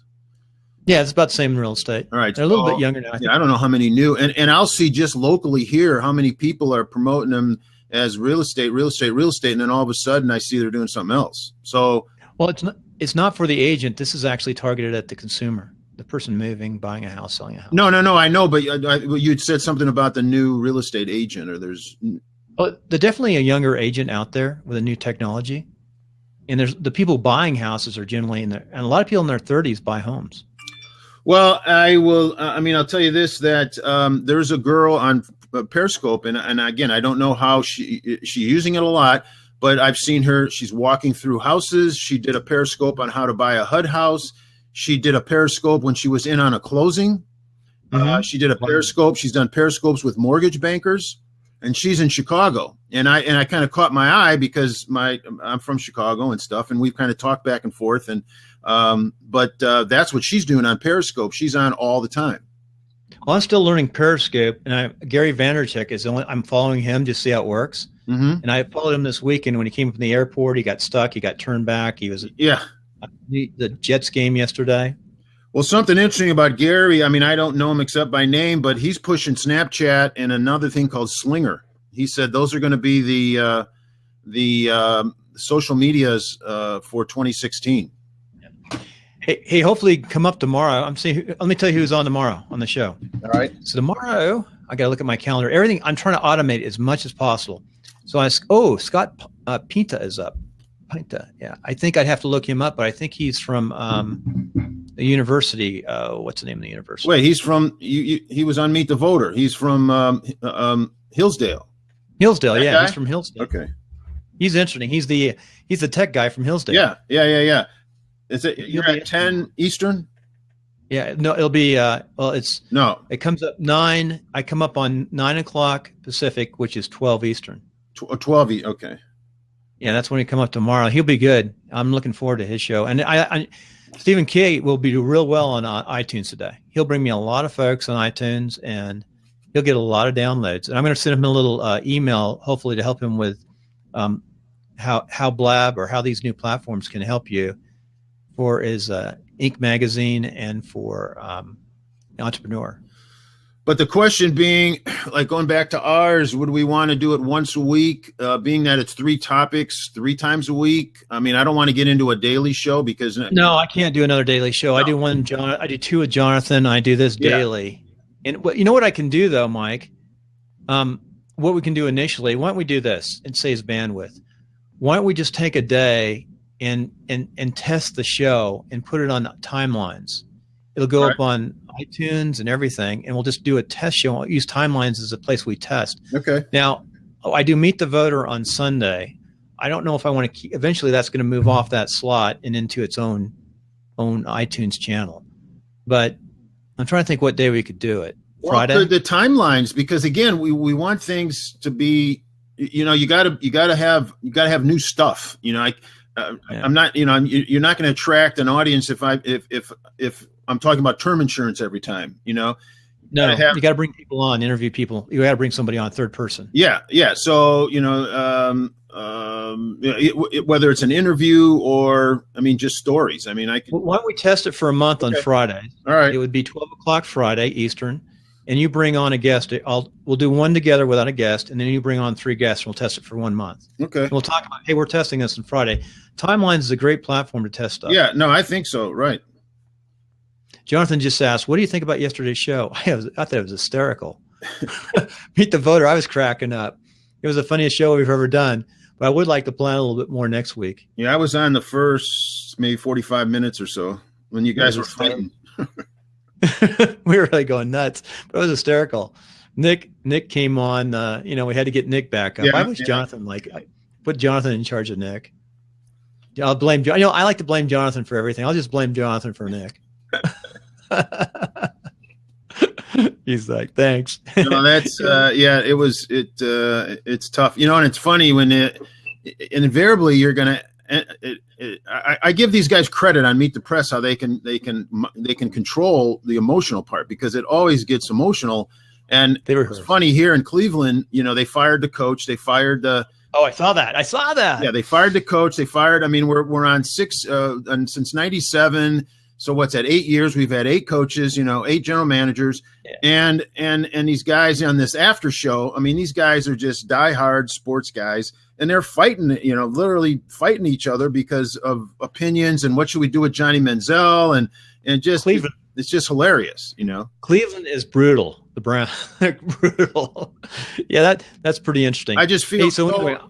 Yeah, it's about the same in real estate. All right, they're a little bit younger now. I don't know how many new, and I'll see just locally here how many people are promoting them as real estate, and then all of a sudden I see they're doing something else. So, well, it's not for the agent. This is actually targeted at the consumer, the person moving, buying a house, selling a house. No, I know, but you'd said something about the new real estate agent, or there's. Well, there's definitely a younger agent out there with a new technology, and there's the people buying houses are generally and a lot of people in their 30s buy homes. Well, I will. I'll tell you this: that there's a girl on Periscope, and again, I don't know how she's using it a lot, but I've seen her. She's walking through houses. She did a Periscope on how to buy a HUD house. She did a Periscope when she was in on a closing. She did a Periscope. She's done Periscopes with mortgage bankers, and she's in Chicago. And I kind of caught my eye because I'm from Chicago and stuff, and we've kind of talked back and forth. And but that's what she's doing on Periscope. She's on all the time. Well, I'm still learning Periscope, and Gary Vaynerchuk is I'm following him to see how it works. And I followed him this weekend when he came from the airport. He got stuck. He got turned back. He was the Jets game yesterday. Well, something interesting about Gary, I mean, I don't know him except by name, but he's pushing Snapchat and another thing called Slinger. He said those are going to be the social medias for 2016. Hey, hopefully come up tomorrow. Let me tell you who's on tomorrow on the show. All right. So tomorrow, I got to look at my calendar. Everything I'm trying to automate as much as possible. So Scott Pinta is up. Pinta, yeah. I think I'd have to look him up, but I think he's from the university. What's the name of the university? Wait, he's from. He was on Meet the Voter. He's from Hillsdale. Hillsdale, that yeah. guy? He's from Hillsdale. Okay. He's interesting. He's the tech guy from Hillsdale. Yeah. Is it you're at 10 Eastern? Yeah, no, it'll be it comes up 9. I come up on 9 o'clock Pacific, which is 12 Eastern. 12 okay. Yeah, that's when he come up tomorrow. He'll be good. I'm looking forward to his show. And Stephen K will be real well on iTunes today. He'll bring me a lot of folks on iTunes, and he'll get a lot of downloads. And I'm going to send him a little email, hopefully, to help him with how Blab or how these new platforms can help you for his Inc. magazine and for Entrepreneur. But the question being, like going back to ours, would we want to do it once a week, being that it's 3 topics, 3 times a week? I mean, I don't want to get into a daily show because no, I can't do another daily show. No. I do one. I do 2 with Jonathan. I do this daily. And you know what I can do though, Mike? What we can do initially, why don't we do this and saves bandwidth? Why don't we just take a day and test the show and put it on timelines? It'll go up on iTunes and everything, and we'll just do a test show. I'll use timelines as a place we test. Okay. Now, I do Meet the Voter on Sunday. I don't know if I want to keep. Eventually, that's going to move off that slot and into its own iTunes channel. But I'm trying to think what day we could do it. Friday. Well, the timelines, because again, we want things to be. You know, you got to have new stuff. You know, I'm not. You know, you're not going to attract an audience if I'm talking about term insurance every time, you know. No, you got to bring people on, interview people. You got to bring somebody on third person. Yeah. So you know, whether it's an interview or just stories. I mean, why don't we test it for a month on Friday? All right. It would be 12 o'clock Friday Eastern, and you bring on a guest. We'll do one together without a guest, and then you bring on 3 guests, and we'll test it for 1 month. Okay. And we'll talk about, hey, we're testing this on Friday. Timelines is a great platform to test stuff. Yeah. No, I think so. Right. Jonathan just asked, what do you think about yesterday's show? I thought it was hysterical. Meet the Voter. I was cracking up. It was the funniest show we've ever done, but I would like to plan a little bit more next week. Yeah, I was on the first maybe 45 minutes or so when you guys were fighting. We were really going nuts, but it was hysterical. Nick came on, we had to get Nick back up. I wish Jonathan, I put Jonathan in charge of Nick. I'll blame John. I like to blame Jonathan for everything. I'll just blame Jonathan for Nick. He's like, thanks. That's it's tough, and it's funny when invariably you're gonna. I give these guys credit on Meet the Press how they can control the emotional part, because it always gets emotional. And it's funny here in Cleveland, they fired the coach, they fired the. Oh, I saw that. Yeah, they fired the coach. They fired. We're on 6 since '97. So what's that? 8 years. We've had 8 coaches, 8 general managers, and these guys on this after show. These guys are just diehard sports guys, and they're fighting, literally fighting each other because of opinions and what should we do with Johnny Manziel and just Cleveland. It's just hilarious, Cleveland is brutal. The Browns, brutal. Yeah, that's pretty interesting. I just feel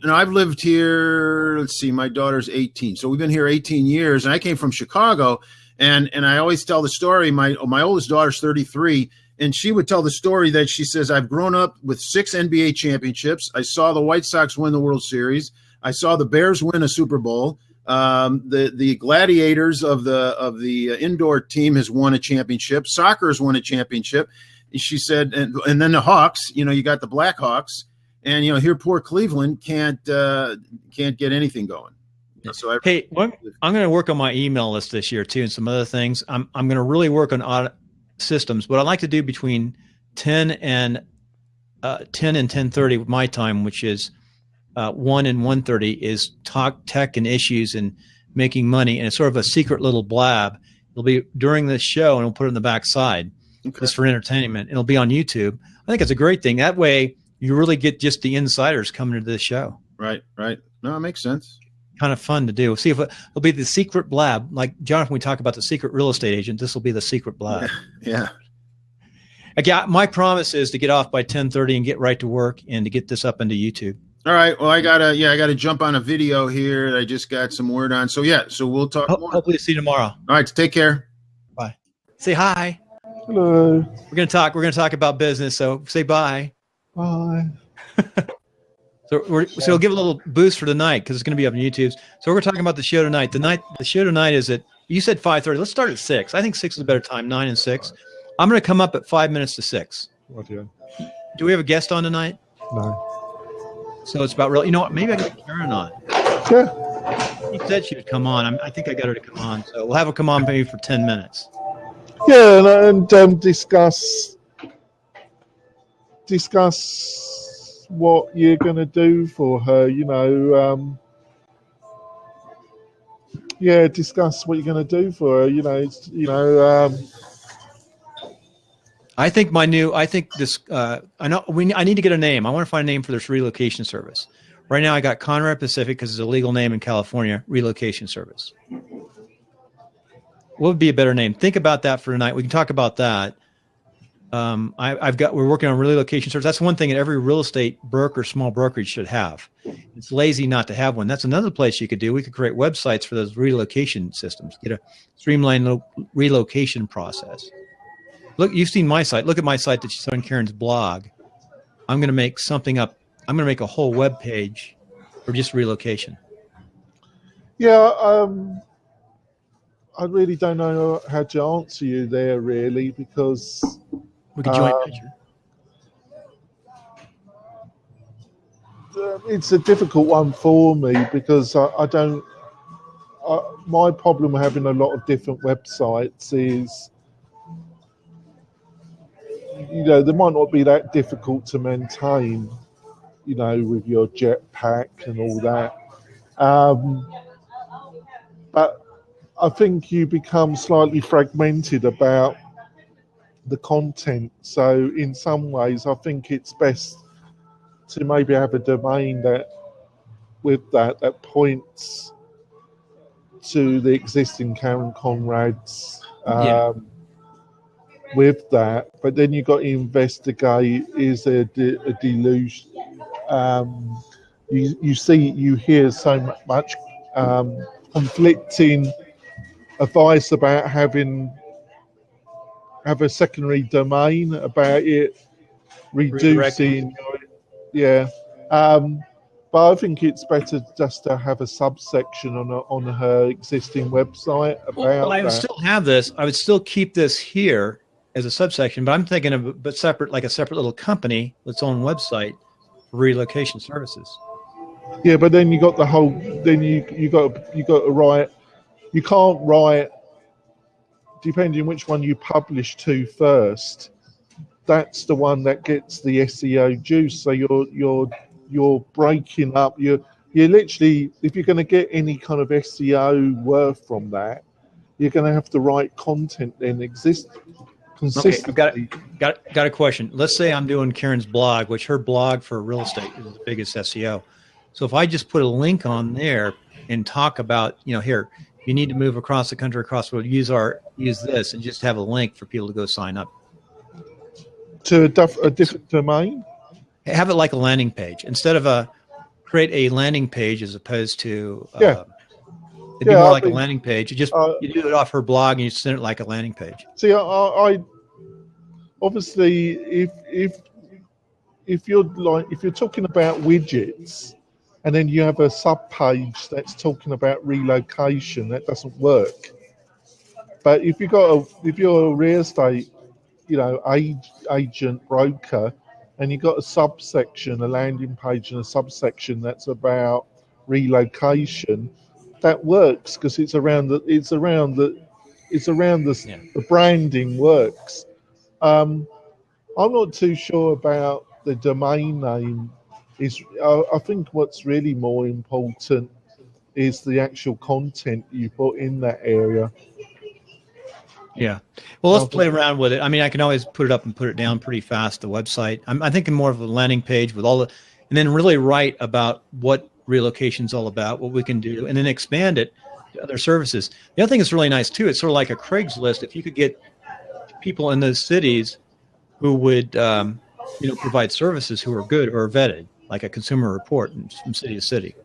I've lived here. Let's see, my daughter's 18, so we've been here 18 years, and I came from Chicago. And I always tell the story. My oldest daughter's 33, and she would tell the story that she says, I've grown up with 6 NBA championships. I saw the White Sox win the World Series. I saw the Bears win a Super Bowl. The Gladiators of the indoor team has won a championship. Soccer has won a championship. she said, and then the Hawks, you got the Blackhawks, and here poor Cleveland can't get anything going. So I'm going to work on my email list this year too, and some other things. I'm going to really work on audit systems. What I like to do between 10 and 10:30 with my time, which is 1 and 1:30, is talk tech and issues and making money, and it's sort of a secret little blab. It'll be during this show, and we'll put it in the back side just for entertainment. It'll be on YouTube. I think it's a great thing. That way, you really get just the insiders coming to this show. Right. No, it makes sense. Kind of fun to do. See if it'll be the secret blab. Like Jonathan, we talk about the secret real estate agent. This will be the secret blab. Yeah. Again, my promise is to get off by 10:30 and get right to work and to get this up into YouTube. All right. Well, I gotta jump on a video here. I just got some word on. So so we'll talk more. Hopefully see you tomorrow. All right. Take care. Bye. Say hi. Hello. We're gonna talk about business. So say bye. Bye. So we'll give a little boost for tonight because it's going to be up on YouTube. So we're talking about the show tonight. The show tonight is at, you said 5:30. Let's start at 6. I think 6 is a better time. 9 and 6. I'm going to come up at 5 minutes to 6. Okay. Do we have a guest on tonight? No. So it's about real. You know what? Maybe I can get Karen on. Yeah. She said she would come on. I think I got her to come on. So we'll have her come on maybe for 10 minutes. Yeah, and discuss what you're going to do for her, discuss what you're going to do for her, I think I need to get a name. I want to find a name for this relocation service. Right now I got Conrad Pacific because it's a legal name in California, relocation service. What would be a better name? Think about that for tonight. We can talk about that. We're working on relocation service. That's one thing that every real estate broker, small brokerage should have. It's lazy not to have one. That's another place you could do. We could create websites for those relocation systems, get a streamlined relocation process. Look, you've seen my site. Look at my site that's on Karen's blog. I'm going to make something up. I'm going to make a whole web page for just relocation. Yeah, I really don't know how to answer you there, really, because we could joint venture. It's a difficult one for me because my problem with having a lot of different websites is, they might not be that difficult to maintain, with your jetpack and all that. But I think you become slightly fragmented about the content. So in some ways, I think it's best to maybe have a domain that points to the existing Karen Conrad's with that. But then you've got to investigate, is there a delusion? You hear so much conflicting advice about have a secondary domain, about it reducing. But I think it's better just to have a subsection on her existing website about I would still have this. I would still keep this here as a subsection, but I'm thinking of a separate little company with its own website for relocation services. Yeah, but then you got the whole. Then you got to write. You can't write, depending on which one you publish to first. That's the one that gets the SEO juice. So you're breaking up. You're literally, if you're going to get any kind of SEO worth from that, you're going to have to write content then exist consistently. Okay, I've got a question. Let's say I'm doing Karen's blog, which her blog for real estate is the biggest SEO. So if I just put a link on there and talk about, here, you need to move across the country, across the world, use this, and just have a link for people to go sign up. To a different domain? Have it like a landing page. Instead of create a landing page as opposed to, it'd be more like a landing page. You do it off her blog and you send it like a landing page. See, I obviously, if you're talking about widgets, and then you have a sub-page that's talking about relocation, that doesn't work. But if you're a real estate, agent broker, and you've got a subsection, a landing page, and a subsection that's about relocation. That works because it's around the branding works. I'm not too sure about the domain name. I think what's really more important is the actual content you put in that area. Yeah. Well, let's play around with it. I mean, I can always put it up and put it down pretty fast, the website. I'm thinking more of a landing page with and then really write about what relocation's all about, what we can do, and then expand it to other services. The other thing that's really nice too, it's sort of like a Craigslist. If you could get people in those cities who would, provide services who are good or vetted, like a consumer report from city to city.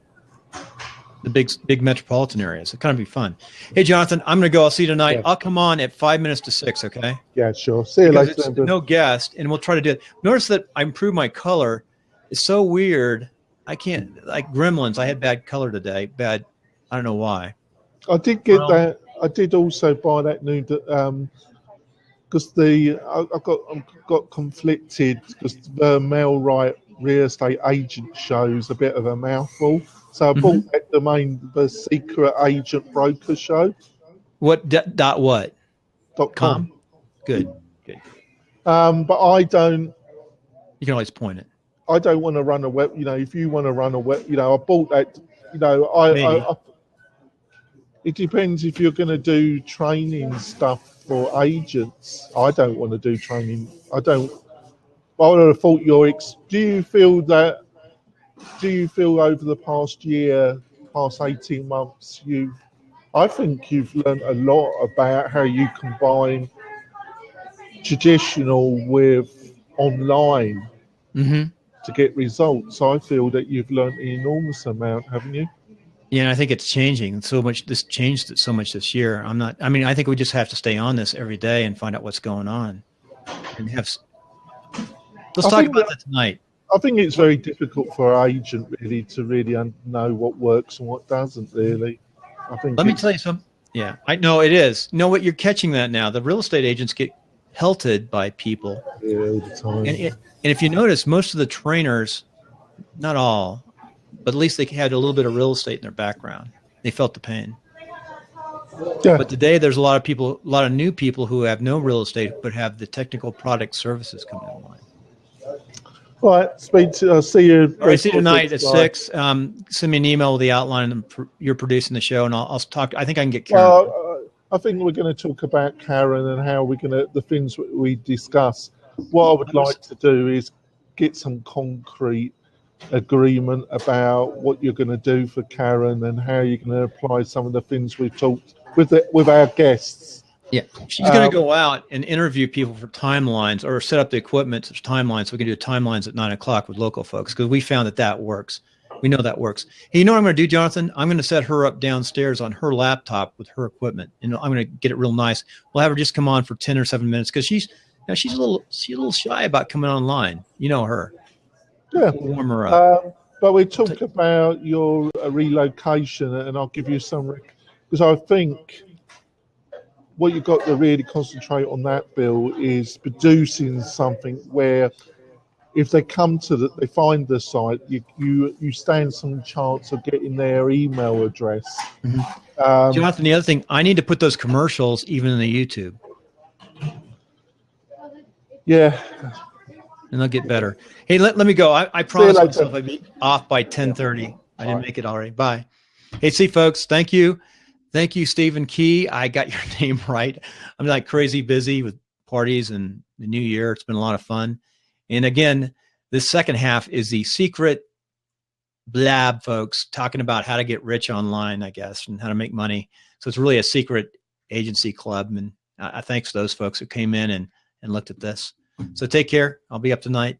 The big metropolitan areas. It'd kind of be fun. Hey, Jonathan, I'm going to go. I'll see you tonight. Yeah. I'll come on at 5 minutes to 6, okay? Yeah, sure. See you later. It's no guest, and we'll try to do it. Notice that I improved my color. It's so weird. I can't, like Gremlins, I had bad color today. I don't know why. I did get that. I did also buy that new, because I got conflicted because the MailRight real estate agent show is a bit of a mouthful. So I bought that domain, the secret agent broker show. What .what? .com. Good. But I don't. You can always point it. I don't want to run a web. If you want to run a web, I bought that. It depends if you're going to do training stuff for agents. I don't want to do training. I would have thought do you feel over the past 18 months, I think you've learned a lot about how you combine traditional with online to get results. I feel that you've learned an enormous amount, haven't you? Yeah, and I think it's changing so much. This changed it so much this year. I think we just have to stay on this every day and find out what's going on. And let's talk about that tonight. I think it's very difficult for an agent really to know what works and what doesn't really. Let me tell you something. Yeah, I know it is. What you're catching that now. The real estate agents get pelted by people. Yeah, all the time. And if you notice, most of the trainers, not all, but at least they had a little bit of real estate in their background. They felt the pain. Yeah. But today there's a lot of new people who have no real estate but have the technical product services coming online. All right, I'll see you. All right, see you tonight at 6. Send me an email with the outline, and you're producing the show, and I'll talk. I think I can get Karen. I think we're going to talk about Karen and how the things we discuss. What I would like to do is get some concrete agreement about what you're going to do for Karen and how you're going to apply some of the things we've talked with our guests. Yeah, she's going to go out and interview people for timelines or set up the equipment as timelines. So we can do timelines at 9 o'clock with local folks because we found that works. We know that works. Hey, you know what I'm going to do, Jonathan? I'm going to set her up downstairs on her laptop with her equipment, and I'm going to get it real nice. We'll have her just come on for 10 or 7 minutes because she's a little shy about coming online. You know her. Yeah. We'll warm her up. But we talk about your relocation, and I'll give you some because I think what you've got to really concentrate on that, Bill, is producing something where if they come they find the site, you stand some chance of getting their email address. Jonathan, the other thing, I need to put those commercials even in the YouTube. Yeah. And they'll get better. Hey, let me go. I promised myself I'd be off by 10:30. I didn't make it already. Bye. Hey, see, folks, thank you. Thank you, Stephen Key. I got your name right. I'm like crazy busy with parties and the new year. It's been a lot of fun. And again, this second half is the secret blab, folks, talking about how to get rich online, I guess, and how to make money. So it's really a secret agency club. And I thanks those folks who came in and looked at this. So take care. I'll be up tonight.